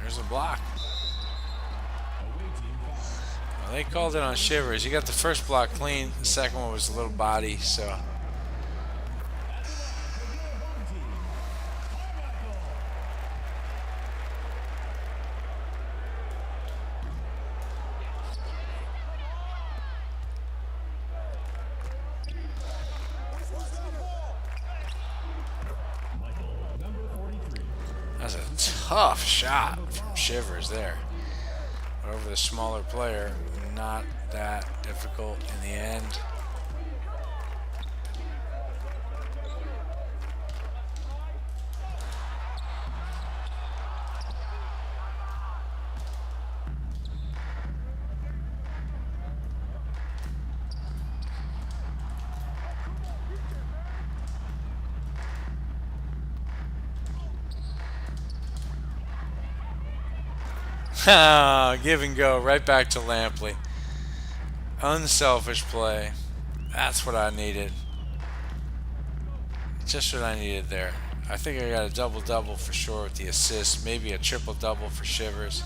There's a block. Well, they called it on Shivers. He got the first block clean. The second one was a little body, so. That's a tough shot from Shivers there. But over the smaller player, not that difficult in the end. Give and go right back to Lampley. Unselfish play. That's what I needed. Just what I needed there. I think I got a double-double for sure with the assist. Maybe a triple-double for Shivers.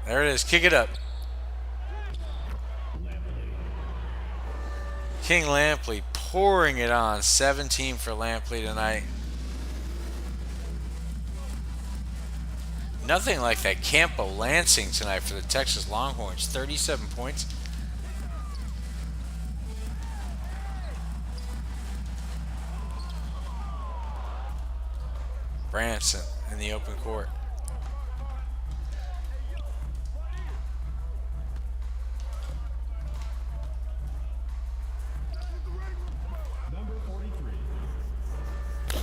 There it is. Kick it up. King Lampley pouring it on. 17 for Lampley tonight. Nothing like that Campo Lansing tonight for the Texas Longhorns. 37 points. Branson in the open court.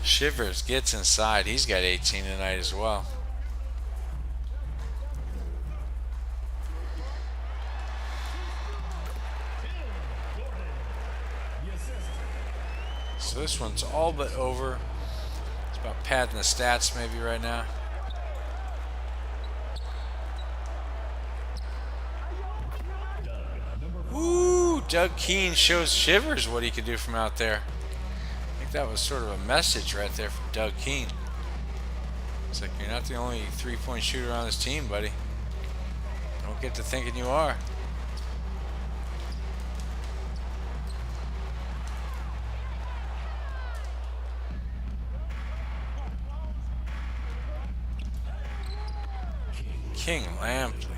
Shivers gets inside. He's got 18 tonight as well. So this one's all but over. It's about padding the stats maybe right now. Ooh, Doug Keene shows Shivers what he could do from out there. I think that was sort of a message right there from Doug Keene. It's like, you're not the only three-point shooter on this team, buddy. Don't get to thinking you are. King Lampley.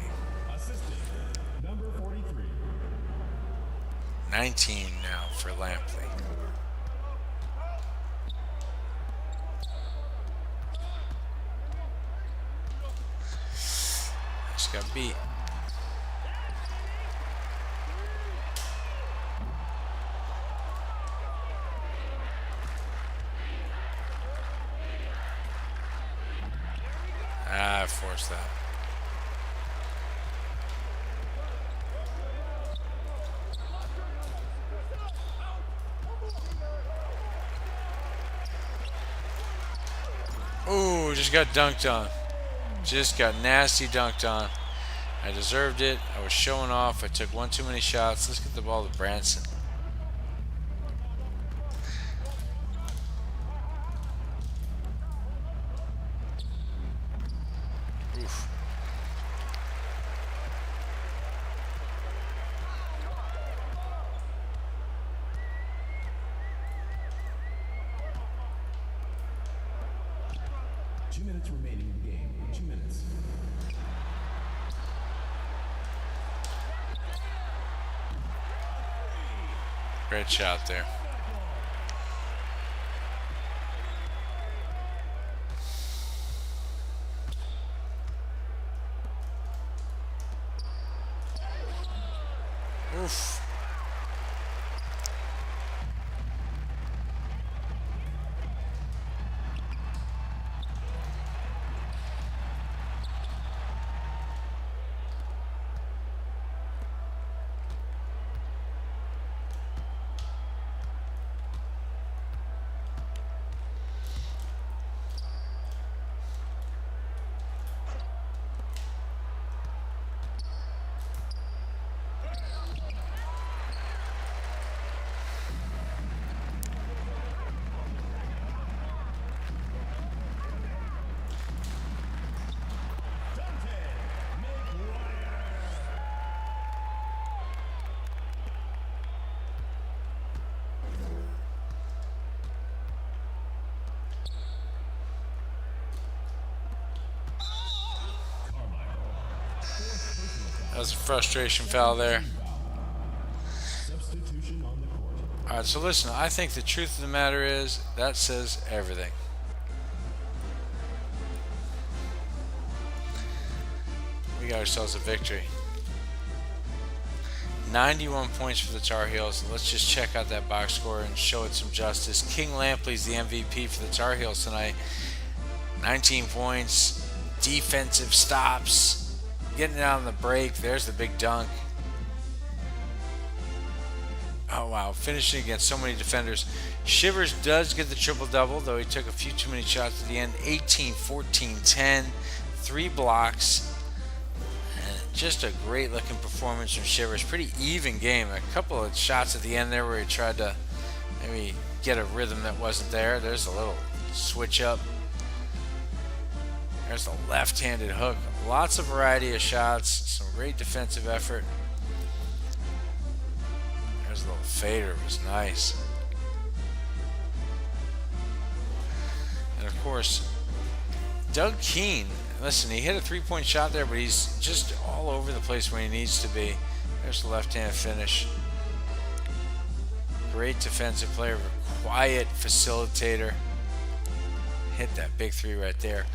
19 now for Lampley. Just got beat. I forced that. Ooh, just got dunked on. Just got nasty dunked on. I deserved it. I was showing off. I took one too many shots. Let's get the ball to Branson. Oof. Minutes remaining in the game. 2 minutes. Great shot there. Oof. That was a frustration foul there. Substitution on the court. All right, so listen, I think the truth of the matter is that says everything. We got ourselves a victory. 91 points for the Tar Heels. Let's just check out that box score and show it some justice. King Lampley's the MVP for the Tar Heels tonight. 19 points, defensive stops, getting it out on the break. There's the big dunk. Oh, wow. Finishing against so many defenders. Shivers does get the triple-double, though he took a few too many shots at the end. 18, 14, 10. 3 blocks. And just a great-looking performance from Shivers. Pretty even game. A couple of shots at the end there where he tried to maybe get a rhythm that wasn't there. There's a little switch up. There's the left-handed hook. Lots of variety of shots. Some great defensive effort. There's a little fader. It was nice. And, of course, Doug Keane. Listen, he hit a three-point shot there, but he's just all over the place where he needs to be. There's the left-hand finish. Great defensive player. Quiet facilitator. Hit that big three right there.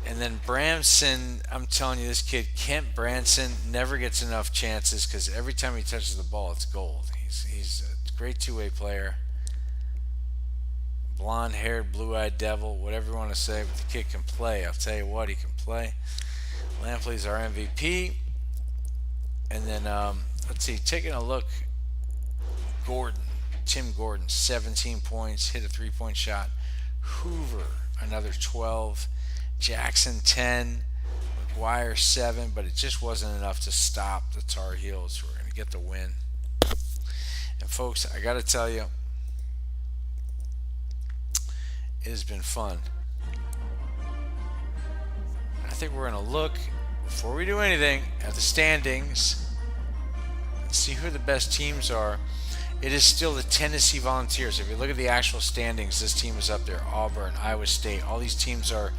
And then Bramson, I'm telling you, this kid, Kent Branson, never gets enough chances because every time he touches the ball, it's gold. He's a great two-way player. Blonde-haired, blue-eyed devil, whatever you want to say, but the kid can play. I'll tell you what, he can play. Lampley's our MVP. And then, let's see, taking a look, Gordon, Tim Gordon, 17 points, hit a three-point shot. Hoover, another 12. Jackson 10, McGuire 7, but it just wasn't enough to stop the Tar Heels who were going to get the win. And folks, I got to tell you, it has been fun. I think we're going to look, before we do anything, at the standings and see who the best teams are. It is still the Tennessee Volunteers. If you look at the actual standings, this team is up there. Auburn, Iowa State, all these teams are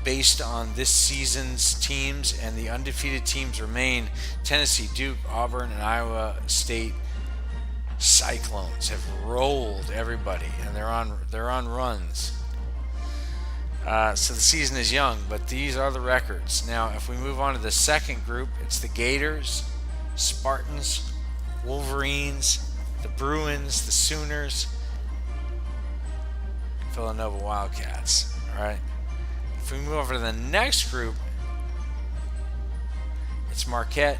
based on this season's teams, and the undefeated teams remain Tennessee, Duke, Auburn, and Iowa State. Cyclones have rolled everybody, and they're on runs. So the season is young, but these are the records. Now, if we move on to the second group, it's the Gators, Spartans, Wolverines, the Bruins, the Sooners, Villanova Wildcats. All right. If we move over to the next group, it's Marquette,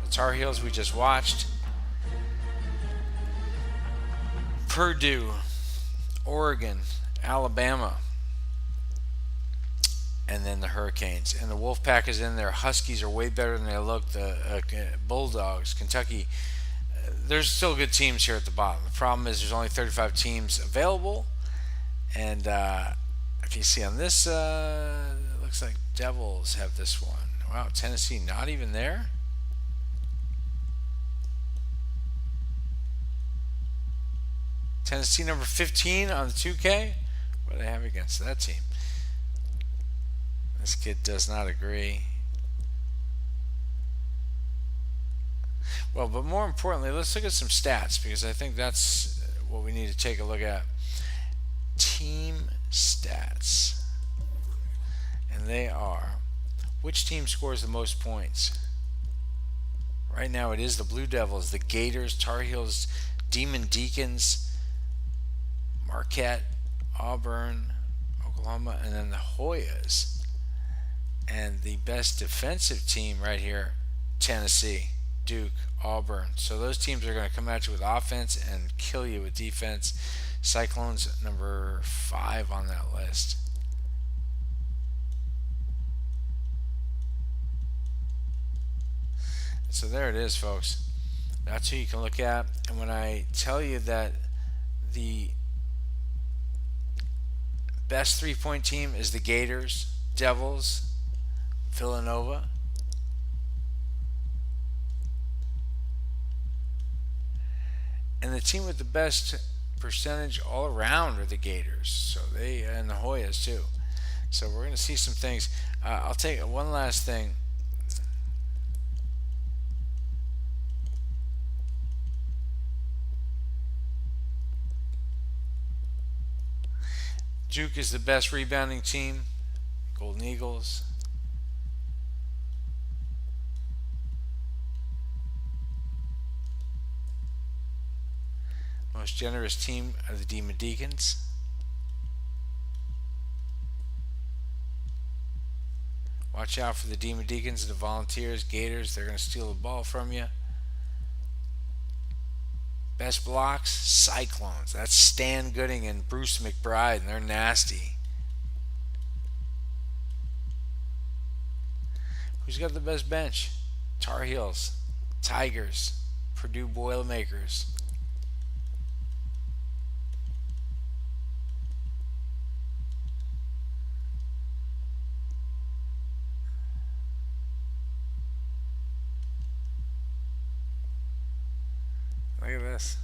the Tar Heels we just watched, Purdue, Oregon, Alabama, and then the Hurricanes. And the Wolfpack is in there. Huskies are way better than they look. The Bulldogs, Kentucky. There's still good teams here at the bottom. The problem is there's only 35 teams available. And if you see on this, it looks like Devils have this one. Wow, Tennessee not even there? Tennessee number 15 on the 2K. What do they have against that team? This kid does not agree. Well, but more importantly, let's look at some stats, because I think that's what we need to take a look at. Team stats. And they are, which team scores the most points? Right now it is the Blue Devils, the Gators, Tar Heels, Demon Deacons, Marquette, Auburn, Oklahoma, and then the Hoyas. And the best defensive team right here, Tennessee, Duke, Auburn. So those teams are going to come at you with offense and kill you with defense. Cyclones number 5 on that list. So there it is, folks. That's who you can look at. And when I tell you that the best 3-point team is the Gators, Devils, Villanova, and the team with the best percentage all around are the Gators. So they, and the Hoyas too. So we're going to see some things. I'll take one last thing. Duke is the best rebounding team. Golden Eagles. Most generous team are the Demon Deacons. Watch out for the Demon Deacons and the Volunteers, Gators. They're going to steal the ball from you. Best blocks, Cyclones. That's Stan Gooding and Bruce McBride, and they're nasty. Who's got the best bench? Tar Heels, Tigers, Purdue Boilermakers. Look at this.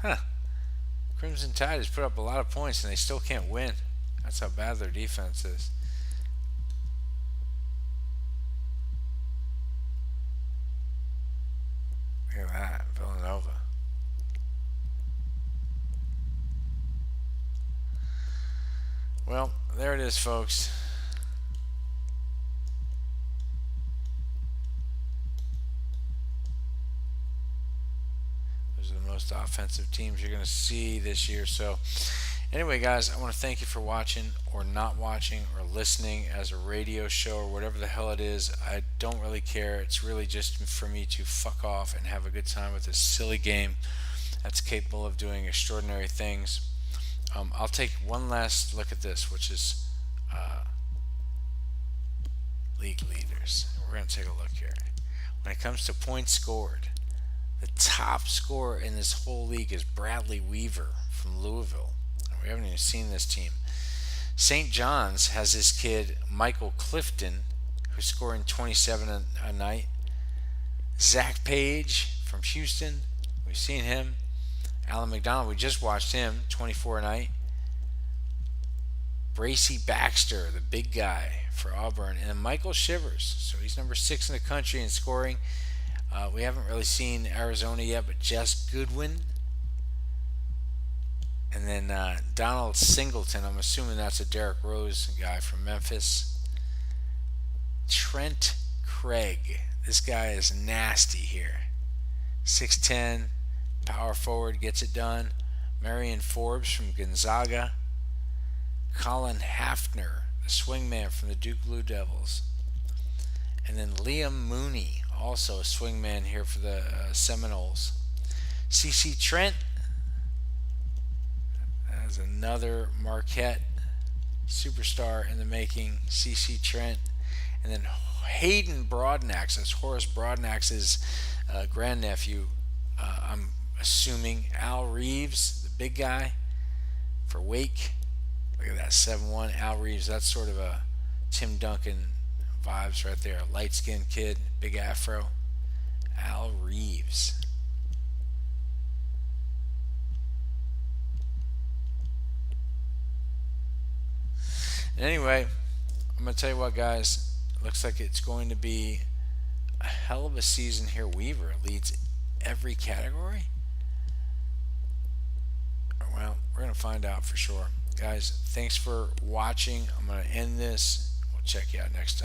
Huh. Crimson Tide has put up a lot of points and they still can't win. That's how bad their defense is. Look at that, Villanova. Well, there it is, folks. Most offensive teams you're going to see this year. So anyway, guys, I want to thank you for watching or not watching or listening as a radio show or whatever the hell it is. I don't really care. It's really just for me to fuck off and have a good time with this silly game that's capable of doing extraordinary things. I'll take one last look at this, which is league leaders. We're going to take a look here. When it comes to points scored, the top scorer in this whole league is Bradley Weaver from Louisville. And we haven't even seen this team. St. John's has this kid, Michael Clifton, who's scoring 27 a night. Zach Page from Houston, we've seen him. Alan McDonald, we just watched him, 24 a night. Bracy Baxter, the big guy for Auburn. And then Michael Shivers, so he's number 6 in the country in scoring. We haven't really seen Arizona yet, but Jess Goodwin. And then Donald Singleton, I'm assuming that's a Derrick Rose guy from Memphis. Trent Craig, this guy is nasty here. 6'10", power forward, gets it done. Marion Forbes from Gonzaga. Colin Hafner, the swingman from the Duke Blue Devils. And then Liam Mooney, also a swingman here for the Seminoles. CC Trent, as another Marquette superstar in the making, CC Trent. And then Hayden Broadnax, that's Horace Broadnax's grandnephew. I'm assuming Al Reeves, the big guy for Wake. Look at that, 7'1". Al Reeves, that's sort of a Tim Duncan vibes right there. Light-skinned kid, big afro. Al Reeves. Anyway, I'm going to tell you what, guys. Looks like it's going to be a hell of a season here. Weaver leads every category. Well, we're going to find out for sure. Guys, thanks for watching. I'm going to end this. We'll check you out next time.